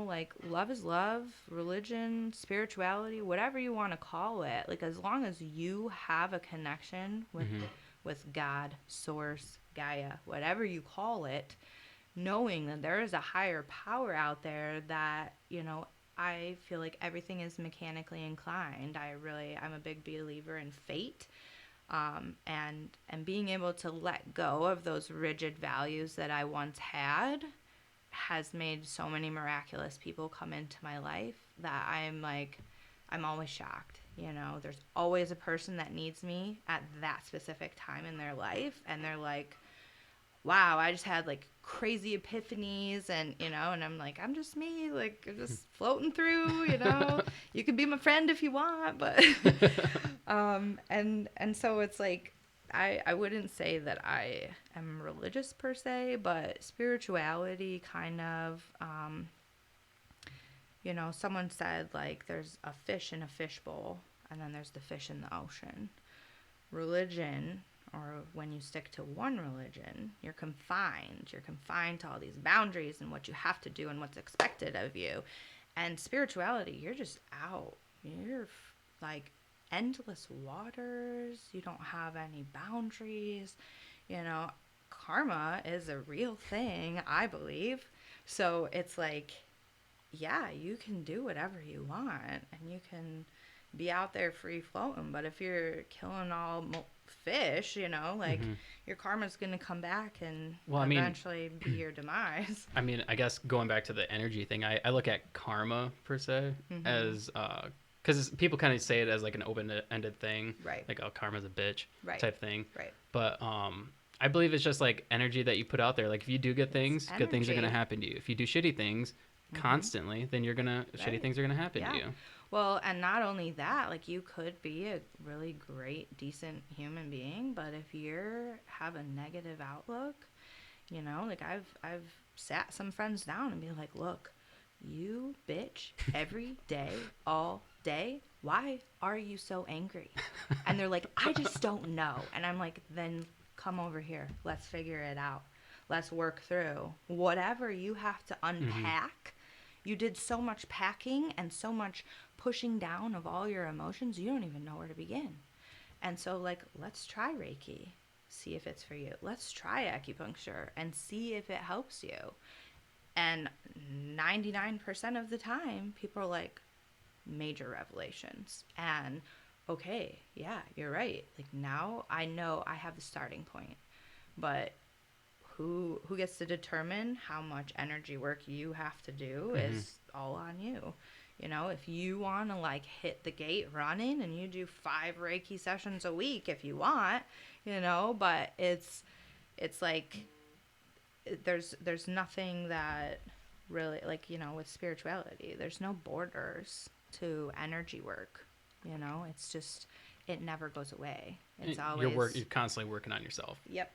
like, love is love, religion, spirituality, whatever you want to call it. Like, as long as you have a connection with Mm-hmm. God, source, Gaia, whatever you call it, knowing that there is a higher power out there, that, I feel like everything is mechanically inclined. I'm a big believer in fate, and being able to let go of those rigid values that I once had has made so many miraculous people come into my life, that I'm always shocked. There's always a person that needs me at that specific time in their life, and they're like, wow, I just had, like, crazy epiphanies, and, and I'm like, I'm just me, like, I'm just floating through, you can be my friend if you want, but, and so it's like, I wouldn't say that I am religious per se, but spirituality kind of, someone said, like, there's a fish in a fishbowl, and then there's the fish in the ocean. Religion, or when you stick to one religion, you're confined. You're confined to all these boundaries and what you have to do and what's expected of you. And spirituality, you're just out. You're like endless waters. You don't have any boundaries. Karma is a real thing, I believe. So it's like, yeah, you can do whatever you want, and you can be out there free floating. But if you're killing all fish, like your karma's going to come back and eventually be your demise. I mean, I guess going back to the energy thing, I look at karma per se as, because people kind of say it as like an open-ended thing, right? Like, oh, karma's a bitch, right, type thing, right? But I believe it's just like energy that you put out there. Like if you do good things are going to happen to you. If you do shitty things constantly, then shitty things are gonna happen to you. Well, and not only that, like you could be a really great, decent human being, but if you have a negative outlook, like I've sat some friends down and be like, look, you bitch every day, all day. Why are you so angry? And they're like, I just don't know. And I'm like, then come over here. Let's figure it out. Let's work through whatever you have to unpack. You did so much packing and so much pushing down of all your emotions, you don't even know where to begin. And so, like, let's try Reiki, see if it's for you. Let's try acupuncture and see if it helps you. And 99% of the time, people are like, major revelations. And, okay, yeah, you're right. Like, now I know I have the starting point. But who gets to determine how much energy work you have to do is all on you. If you want to like hit the gate running and you do 5 Reiki sessions a week if you want, but it's like there's nothing that really, like, with spirituality, there's no borders to energy work. It's just, it never goes away. It's always you're constantly working on yourself. Yep.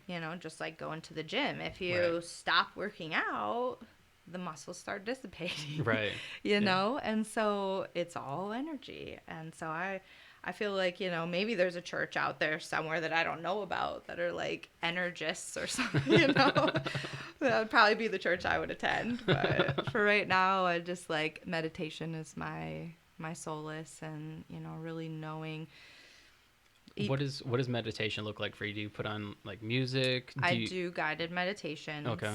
Yeah. Just like going to the gym. If you stop working out, the muscles start dissipating. Right. And so it's all energy. And so I feel like, maybe there's a church out there somewhere that I don't know about that are like energists or something, That would probably be the church I would attend. But for right now, I just like meditation is my solace, and, really knowing. What does meditation look like for you? Do you put on like music? I do guided meditations. Okay.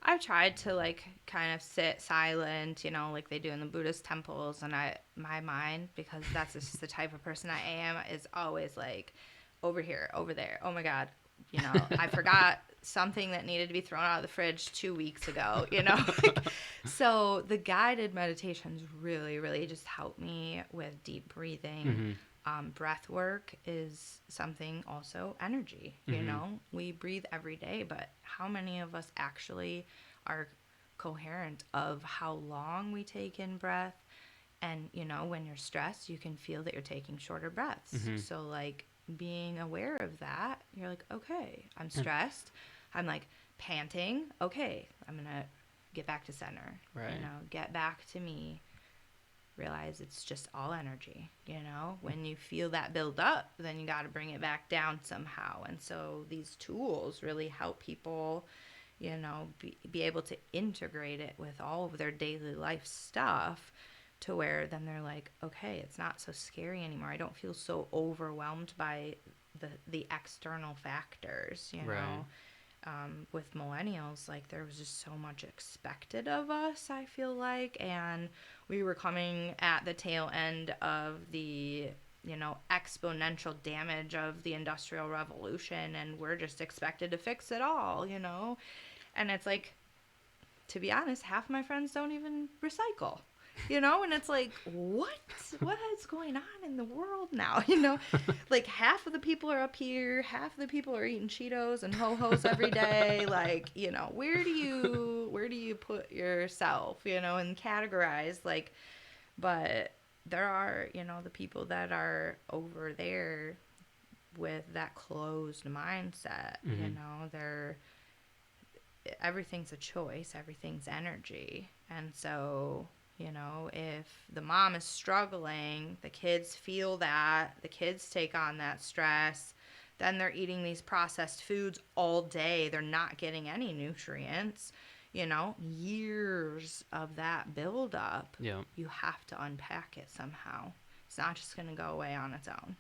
I've tried to like kind of sit silent, like they do in the Buddhist temples, and my mind, because that's just the type of person I am, is always like over here, over there. Oh my God, I forgot something that needed to be thrown out of the fridge 2 weeks ago, So the guided meditations really, really just help me with deep breathing. Breath work is something also energy, we breathe every day, but how many of us actually are coherent of how long we take in breath? And, when you're stressed, you can feel that you're taking shorter breaths. So like being aware of that, you're like, okay, I'm stressed. I'm like panting. Okay, I'm going to get back to center, right. Get back to me. Realize it's just all energy, when you feel that build up, then you got to bring it back down somehow. And so these tools really help people, be able to integrate it with all of their daily life stuff, to where then they're like, okay, it's not so scary anymore. I don't feel so overwhelmed by the external factors, Right. With millennials, like there was just so much expected of us, I feel like, and we were coming at the tail end of the exponential damage of the Industrial Revolution, and we're just expected to fix it all, and it's like, to be honest, half my friends don't even recycle. And it's like, what is going on in the world now? Like half of the people are up here, half of the people are eating Cheetos and Ho-Hos every day. Like, where do you put yourself, and categorize, like, but there are, the people that are over there with that closed mindset, everything's a choice, everything's energy. And so, if the mom is struggling, the kids feel that, the kids take on that stress, then they're eating these processed foods all day. They're not getting any nutrients, years of that buildup. Yeah. You have to unpack it somehow. It's not just going to go away on its own.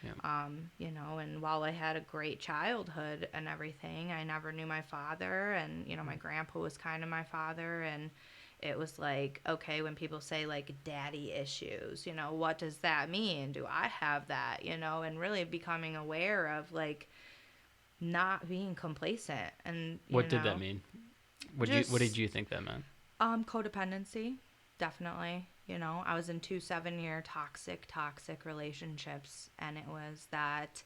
Yeah. And while I had a great childhood and everything, I never knew my father, and, my grandpa was kind of my father, and it was like, okay, when people say like daddy issues, what does that mean? Do I have that? And really becoming aware of like not being complacent and, What did that mean? What did just you think that meant? codependency, definitely. I was in 2 7-year toxic relationships, and it was that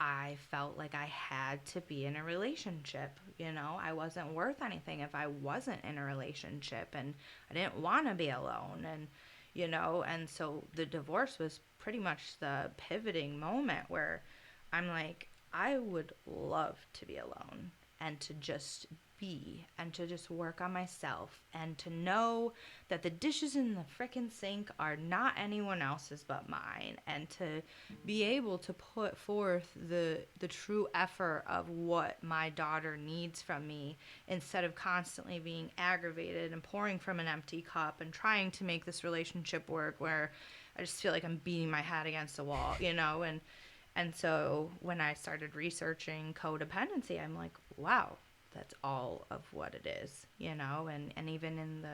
I felt like I had to be in a relationship. I wasn't worth anything if I wasn't in a relationship, and I didn't want to be alone. And so the divorce was pretty much the pivoting moment where I'm like, I would love to be alone and to just be and to just work on myself and to know that the dishes in the frickin' sink are not anyone else's but mine, and to be able to put forth the true effort of what my daughter needs from me instead of constantly being aggravated and pouring from an empty cup and trying to make this relationship work where I just feel like I'm beating my head against a wall, and so when I started researching codependency, I'm like, wow, that's all of what it is, and even in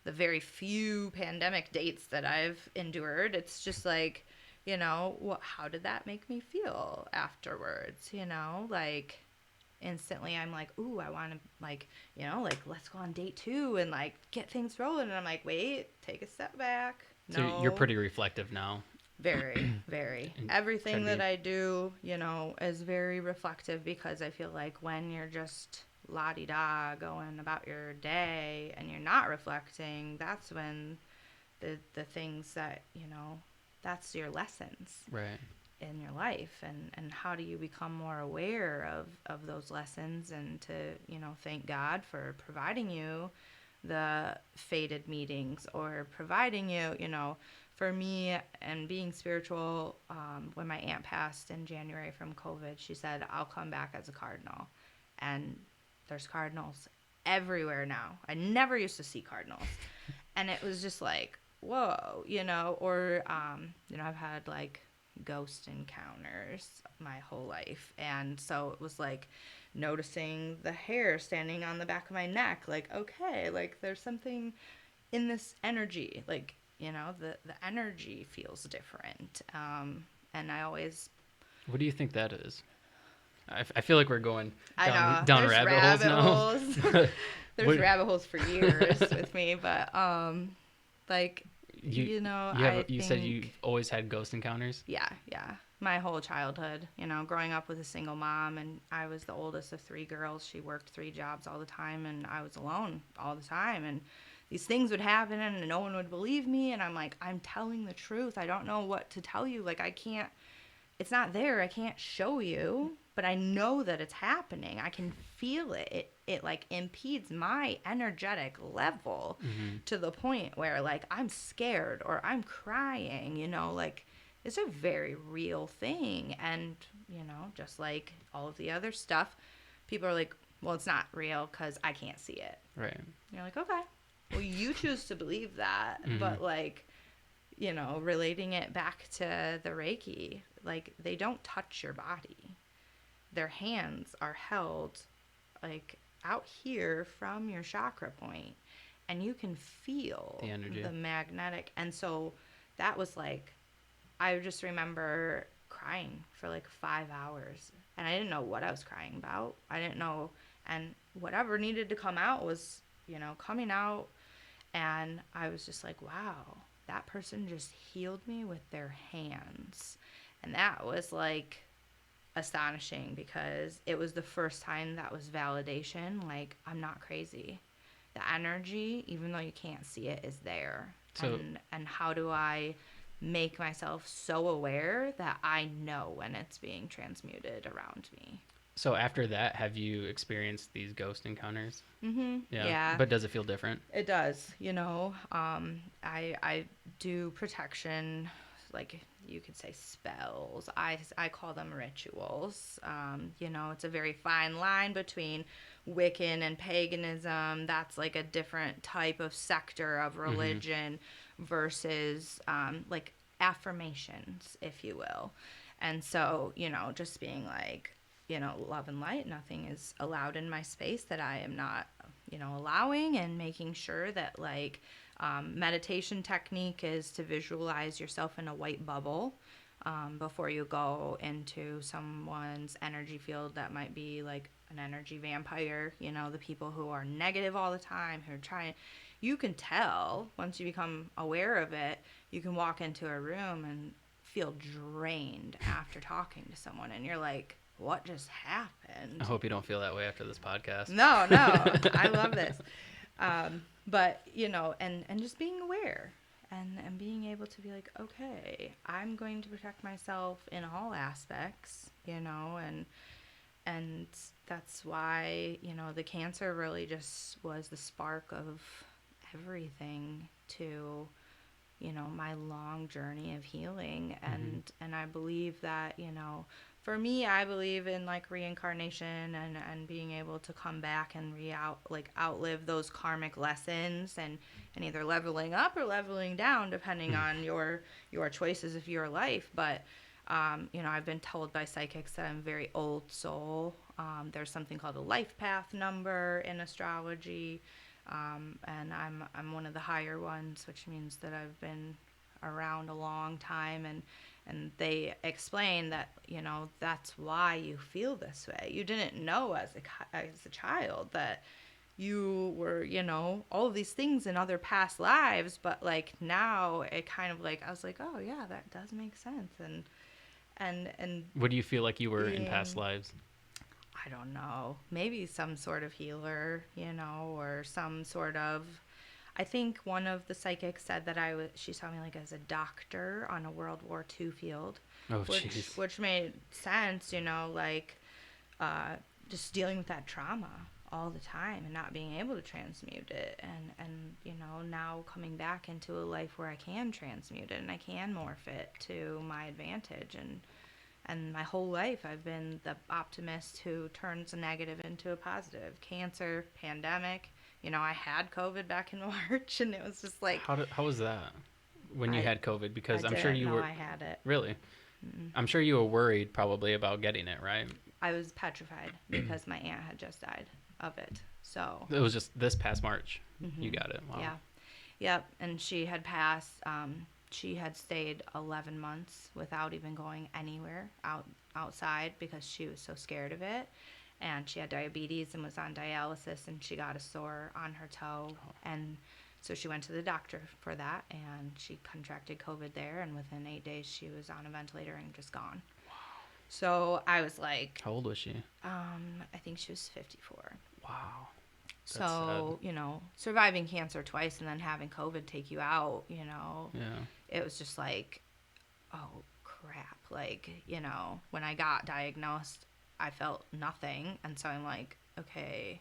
the very few pandemic dates that I've endured, it's just like, how did that make me feel afterwards? Like instantly I'm like, ooh, I want to like, like let's go on date 2 and like get things rolling. And I'm like, wait, take a step back. So you're pretty reflective now. Very, very. Everything that I do, is very reflective, because I feel like when you're just la-di-da going about your day and you're not reflecting, that's when the things that, that's your lessons right in your life. And how do you become more aware of those lessons, and to, thank God for providing you the fated meetings, or providing you, for me and being spiritual, when my aunt passed in January from COVID, she said, I'll come back as a cardinal. And there's cardinals everywhere now. I never used to see cardinals. And it was just like, whoa, or, I've had like ghost encounters my whole life. And so it was like noticing the hair standing on the back of my neck, like, okay, like there's something in this energy, like, the energy feels different. And I always... What do you think that is? I feel like we're going I know. down There's rabbit holes now. There's rabbit holes for years with me, but like, you think... said you've always had ghost encounters? Yeah. My whole childhood, growing up with a single mom, and I was the oldest of 3 girls. She worked 3 jobs all the time, and I was alone all the time. And these things would happen, and no one would believe me. And I'm like, I'm telling the truth. I don't know what to tell you. Like, I can't, it's not there. I can't show you, but I know that it's happening. I can feel it. It like impedes my energetic level to the point where like I'm scared or I'm crying, like it's a very real thing. And, just like all of the other stuff, people are like, well, it's not real because I can't see it. Right. And you're like, okay. Well, you choose to believe that, but like, relating it back to the Reiki, like they don't touch your body. Their hands are held like out here from your chakra point, and you can feel the energy, the magnetic. And so that was like, I just remember crying for like 5 hours, and I didn't know what I was crying about. I didn't know, and whatever needed to come out was, coming out. And I was just like, wow, that person just healed me with their hands. And that was like astonishing, because it was the first time that was validation. Like, I'm not crazy. The energy, even though you can't see it, is there. So, and how do I make myself so aware that I know when it's being transmuted around me? So after that, have you experienced these ghost encounters? Yeah. But does it feel different? It does. I do protection, like you could say spells. I call them rituals. It's a very fine line between Wiccan and paganism. That's like a different type of sector of religion versus like affirmations, if you will. And so, just being like, love and light, nothing is allowed in my space that I am not, allowing and making sure that like meditation technique is to visualize yourself in a white bubble before you go into someone's energy field that might be like an energy vampire, the people who are negative all the time, who are trying. You can tell once you become aware of it, you can walk into a room and feel drained after talking to someone, and you're like, what just happened? I hope you don't feel that way after this podcast. No, I love this. But, and just being aware and being able to be like, okay, I'm going to protect myself in all aspects, and that's why, the cancer really just was the spark of everything to, my long journey of healing. And I believe that, for me, I believe in like reincarnation and being able to come back and outlive those karmic lessons and either leveling up or leveling down depending on your choices of your life. But I've been told by psychics that I'm a very old soul. There's something called a life path number in astrology, and I'm one of the higher ones, which means that I've been around a long time, and they explain that that's why you feel this way. You didn't know as a child that you were all of these things in other past lives, but like now it kind of like I was like, oh yeah, that does make sense. And what do you feel like you were in past lives? I don't know, maybe some sort of healer, or some sort of, I think one of the psychics said that she saw me like as a doctor on a World War II field. Oh, jeez. Which made sense, just dealing with that trauma all the time and not being able to transmute it. And now coming back into a life where I can transmute it and I can morph it to my advantage. And my whole life I've been the optimist who turns a negative into a positive. Cancer, pandemic. I had COVID back in March, and it was just like... How was that when you had COVID? Because I'm sure you I were... I had it. Really? Mm-mm. I'm sure you were worried probably about getting it, right? I was petrified because my aunt had just died of it. So it was just this past March you got it. Wow. Yeah. Yep. And she had passed... she had stayed 11 months without even going anywhere outside because she was so scared of it. And she had diabetes and was on dialysis, and she got a sore on her toe. Oh. And so she went to the doctor for that, and she contracted COVID there. And within 8 days, she was on a ventilator and just gone. Wow. So I was like... How old was she? I think she was 54. Wow. That's so, sad. Surviving cancer twice and then having COVID take you out, Yeah. It was just like, oh, crap. Like, when I got diagnosed, I felt nothing. And so I'm like, okay,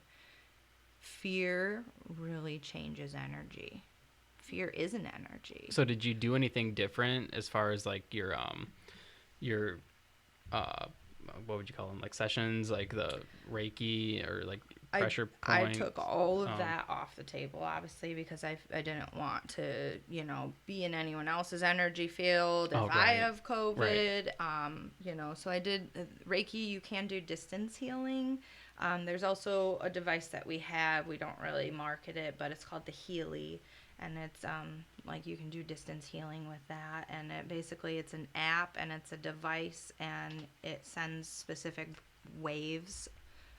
fear really changes energy. Fear is an energy. So did you do anything different as far as like your what would you call them? Like sessions, like the Reiki or like pressure points? I took all of that off the table, obviously, because I didn't want to, be in anyone else's energy field if I have COVID. Right. So I did Reiki. You can do distance healing. There's also a device that we have. We don't really market it, but it's called the Healy. And it's like you can do distance healing with that. And it's an app and it's a device, and it sends specific waves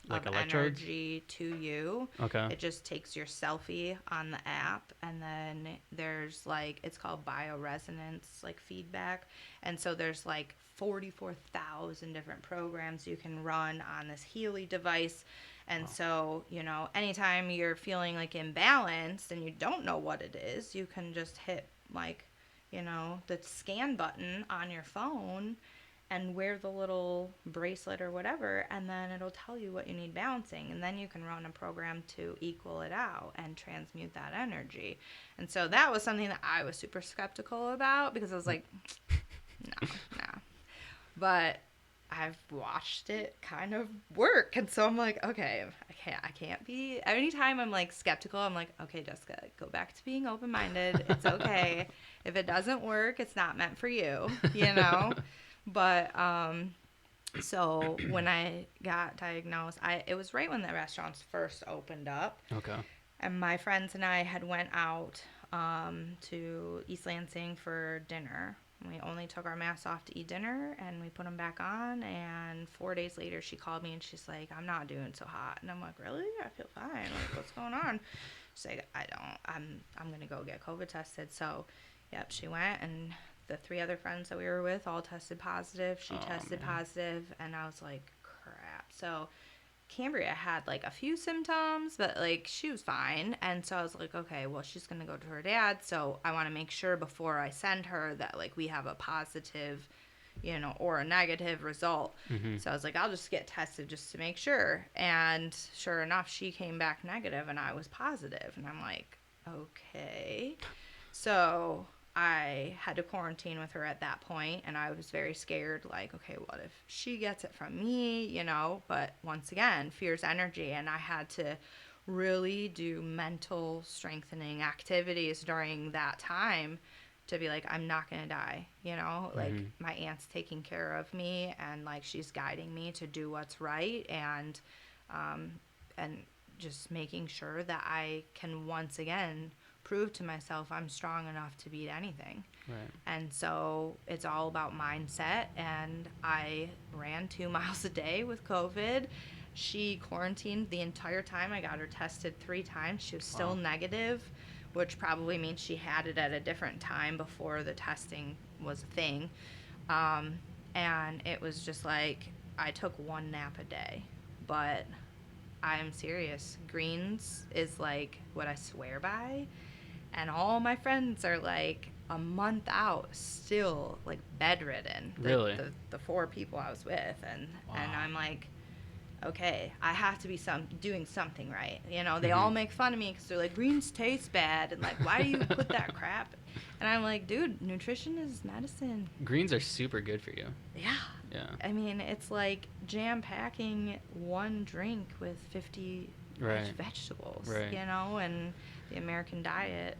like of electrodes? Energy to you. Okay. It just takes your selfie on the app, and then there's it's called bioresonance feedback. And so there's 44,000 different programs you can run on this Healy device. And so, anytime you're feeling imbalanced and you don't know what it is, you can just hit the scan button on your phone and wear the little bracelet or whatever, and then it'll tell you what you need balancing, and then you can run a program to equal it out and transmute that energy. And so that was something that I was super skeptical about, because I was like, no. But I've watched it kind of work, and so I'm like, okay, I can't be. Anytime I'm skeptical, I'm like, okay, Jessica, go back to being open-minded. It's okay. If it doesn't work, it's not meant for you, But So when I got diagnosed, it was right when the restaurants first opened up. Okay. And my friends and I had went out to East Lansing for dinner. We only took our masks off to eat dinner, and we put them back on. And 4 days later, she called me, and she's like, "I'm not doing so hot." And I'm like, "Really? I feel fine. Like, what's going on?" She's like, I'm gonna go get COVID tested." So, yep, she went, and the 3 other friends that we were with all tested positive. She tested positive, and I was like, "Crap." So Cambria had like a few symptoms, but like she was fine. And so I was like, okay, well, she's going to go to her dad. So I want to make sure before I send her that like we have a positive, or a negative result. Mm-hmm. So I was like, I'll just get tested just to make sure. And sure enough, she came back negative and I was positive. And I'm like, okay. So I had to quarantine with her at that point, and I was very scared, like, okay, what if she gets it from me, But once again, fear's energy, and I had to really do mental strengthening activities during that time to be like, I'm not going to die, Like, my aunt's taking care of me, and, like, she's guiding me to do what's right, and just making sure that I can once again prove to myself I'm strong enough to beat anything. Right. And so it's all about mindset. And I ran 2 miles a day with COVID. She quarantined the entire time. I got her tested 3 times. She was still negative, which probably means she had it at a different time before the testing was a thing. And it was just like I took 1 nap a day. But I'm serious. Greens is like what I swear by. And all my friends are like a month out, still like bedridden. Really? The 4 people I was with, and I'm like, okay, I have to be doing something right. They all make fun of me because they're like, greens taste bad, and like, why do you put that crap? And I'm like, dude, nutrition is medicine. Greens are super good for you. Yeah. Yeah. I mean, it's like jam packing 1 drink with 50 vegetables, Right. And the American diet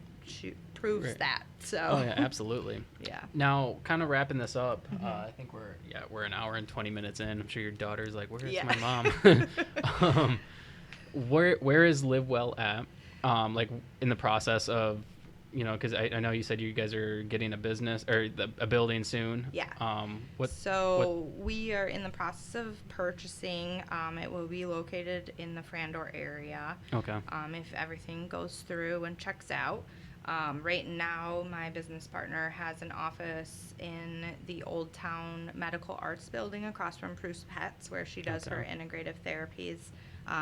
proves that. So. Oh yeah, absolutely. Yeah. Now, kind of wrapping this up, I think we're an hour and 20 minutes in. I'm sure your daughter's like, "Where's my mom?" Where is LiveWell at? Like in the process of, because I know you said you guys are getting a business or a building soon. Yeah. We are in the process of purchasing. It will be located in the Frandor area. Okay. If everything goes through and checks out. Right now, my business partner has an office in the Old Town Medical Arts Building across from Bruce Pets, where she does her integrative therapies.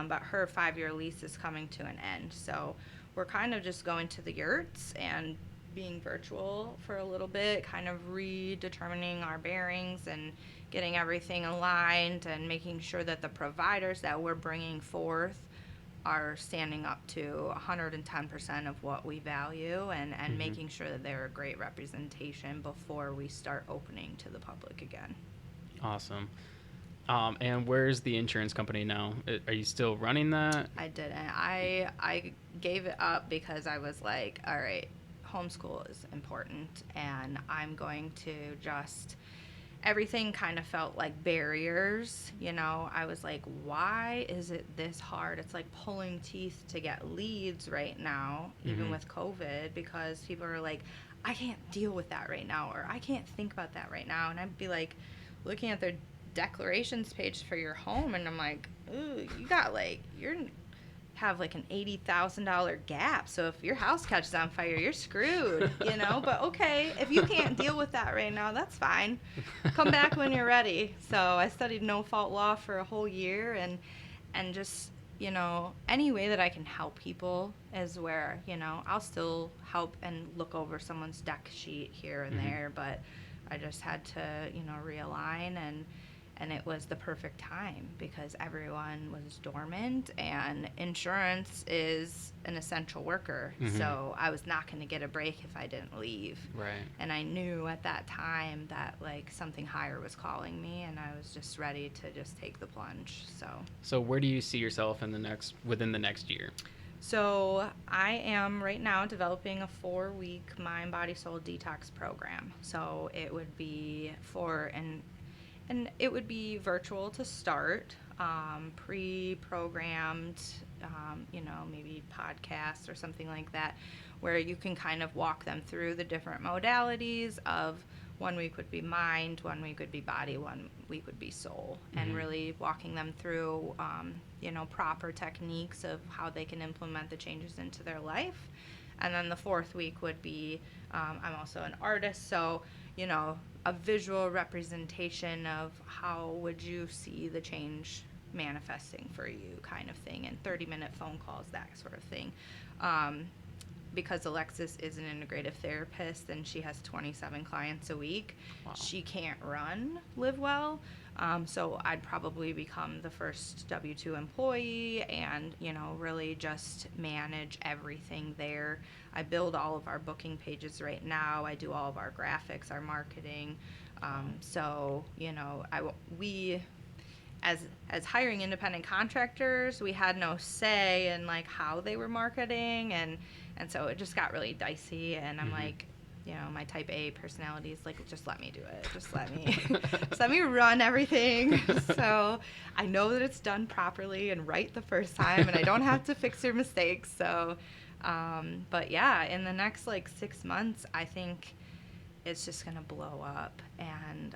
But her 5-year lease is coming to an end. So we're kind of just going to the yurts and being virtual for a little bit, kind of redetermining our bearings and getting everything aligned and making sure that the providers that we're bringing forth are standing up to 110% of what we value and making sure that they're a great representation before we start opening to the public again. Awesome. And where's the insurance company now? Are you still running that? I didn't. I gave it up because I was like, all right, homeschool is important, and I'm going to just... Everything kind of felt like barriers, I was like, why is it this hard? It's like pulling teeth to get leads right now, even with COVID, because people are like, I can't deal with that right now, or I can't think about that right now. And I'd be like looking at their declarations page for your home, and I'm like, ooh, you're have like an $80,000 gap, so if your house catches on fire, you're screwed, But okay, if you can't deal with that right now, that's fine. Come back when you're ready. So I studied no-fault law for a whole year, and just, any way that I can help people is where, I'll still help and look over someone's deck sheet here and there, but I just had to, realign, and it was the perfect time because everyone was dormant, and insurance is an essential worker. So I was not going to get a break if I didn't leave. Right. And I knew at that time that like something higher was calling me, and I was just ready to just take the plunge. So where do you see yourself within the next year? So I am right now developing a 4-week mind, body, soul detox program. So it would be for an And it would be virtual to start, pre-programmed, maybe podcasts or something like that, where you can kind of walk them through the different modalities of 1 week would be mind, 1 week would be body, 1 week would be soul, and really walking them through, proper techniques of how they can implement the changes into their life. And then the 4th week would be, I'm also an artist, so, a visual representation of how would you see the change manifesting for you kind of thing, and 30-minute phone calls, that sort of thing. Because Alexis is an integrative therapist and she has 27 clients a week, Wow. She can't run LiveWell. So I'd probably become the first W-2 employee and, really just manage everything there. I build all of our booking pages right now. I do all of our graphics, our marketing. So, we, as hiring independent contractors, we had no say in like how they were marketing, and so it just got really dicey, and I'm like, my type A personality is like, just let me do it. Just let me run everything. So I know that it's done properly and right the first time, and I don't have to fix your mistakes. So, but yeah, in the next like 6 months, I think it's just going to blow up. And,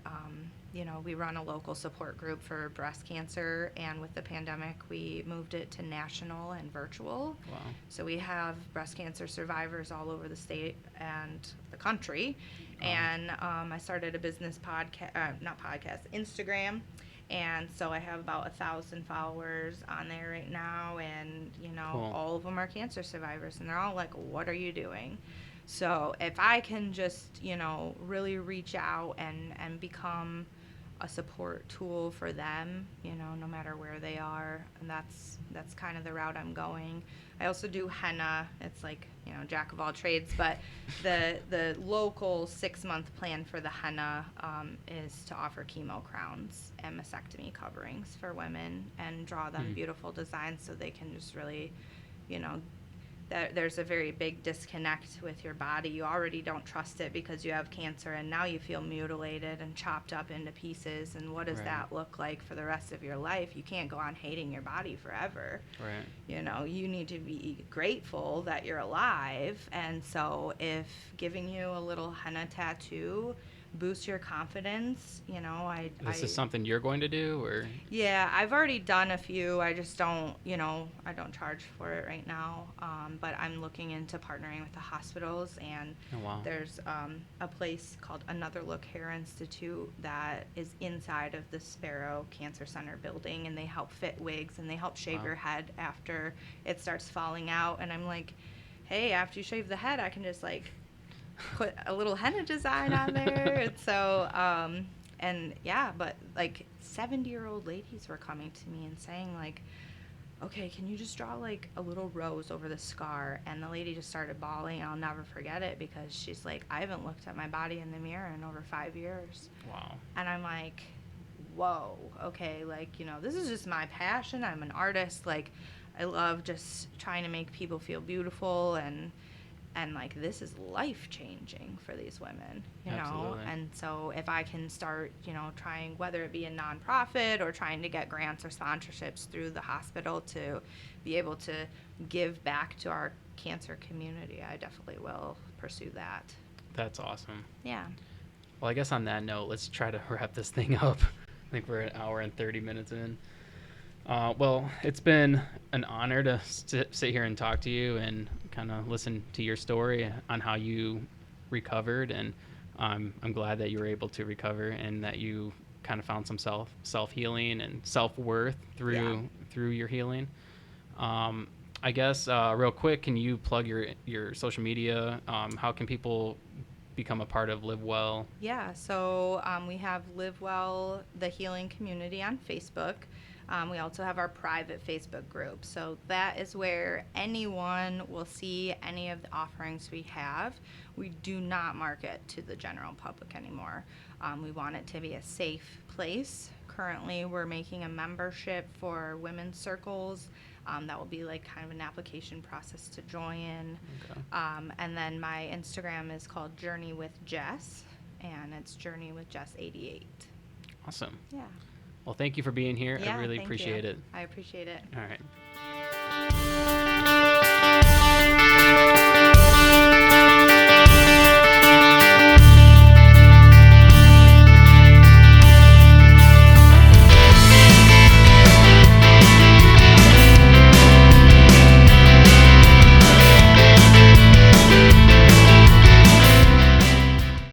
we run a local support group for breast cancer, and with the pandemic, we moved it to national and virtual. Wow. So we have breast cancer survivors all over the state and the country. And I started a business Instagram. And so I have about 1,000 followers on there right now, and, Cool. all of them are cancer survivors, and they're all like, what are you doing? So if I can just, really reach out and become a support tool for them, no matter where they are, and that's kind of the route I'm going. I also do henna. It's like, jack of all trades, but the local 6-month plan for the henna is to offer chemo crowns and mastectomy coverings for women and draw them beautiful designs so they can just really, there's a very big disconnect with your body. You already don't trust it because you have cancer, and now you feel mutilated and chopped up into pieces. And what does that look like for the rest of your life? You can't go on hating your body forever. Right. You need to be grateful that you're alive. And so if giving you a little henna tattoo boosts your confidence, This is something you're going to do, or? Yeah, I've already done a few. I just don't, I don't charge for it right now. But I'm looking into partnering with the hospitals, and there's a place called Another Look Hair Institute that is inside of the Sparrow Cancer Center building, and they help fit wigs and they help shave your head after it starts falling out. And I'm like, hey, after you shave the head, I can just like put a little henna design on there. And so, but like 70-year-old ladies were coming to me and saying like, okay, can you just draw like a little rose over the scar? And the lady just started bawling. I'll never forget it, because she's like, I haven't looked at my body in the mirror in over 5 years. Wow. And I'm like, whoa, okay, like, this is just my passion. I'm an artist. Like, I love just trying to make people feel beautiful, and like, this is life changing for these women, Absolutely. And so if I can start, trying, whether it be a nonprofit or trying to get grants or sponsorships through the hospital to be able to give back to our cancer community, I definitely will pursue that. That's awesome. Yeah. Well, I guess on that note, let's try to wrap this thing up. I think we're an hour and 30 minutes in. Well, it's been an honor to sit here and talk to you and kind of listen to your story on how you recovered, and I'm glad that you were able to recover and that you kind of found some self-healing and self-worth through your healing. I guess real quick, can you plug your social media? How can people become a part of LiveWell? Yeah, so we have LiveWell, the healing community, on Facebook. We also have our private Facebook group. So that is where anyone will see any of the offerings we have. We do not market to the general public anymore. We want it to be a safe place. Currently, we're making a membership for women's circles. That will be like kind of an application process to join. Okay. And then my Instagram is called Journey with Jess, and it's Journey with Jess 88. Awesome. Yeah. Well, thank you for being here. Yeah, I really thank appreciate you. it. I appreciate it. All right.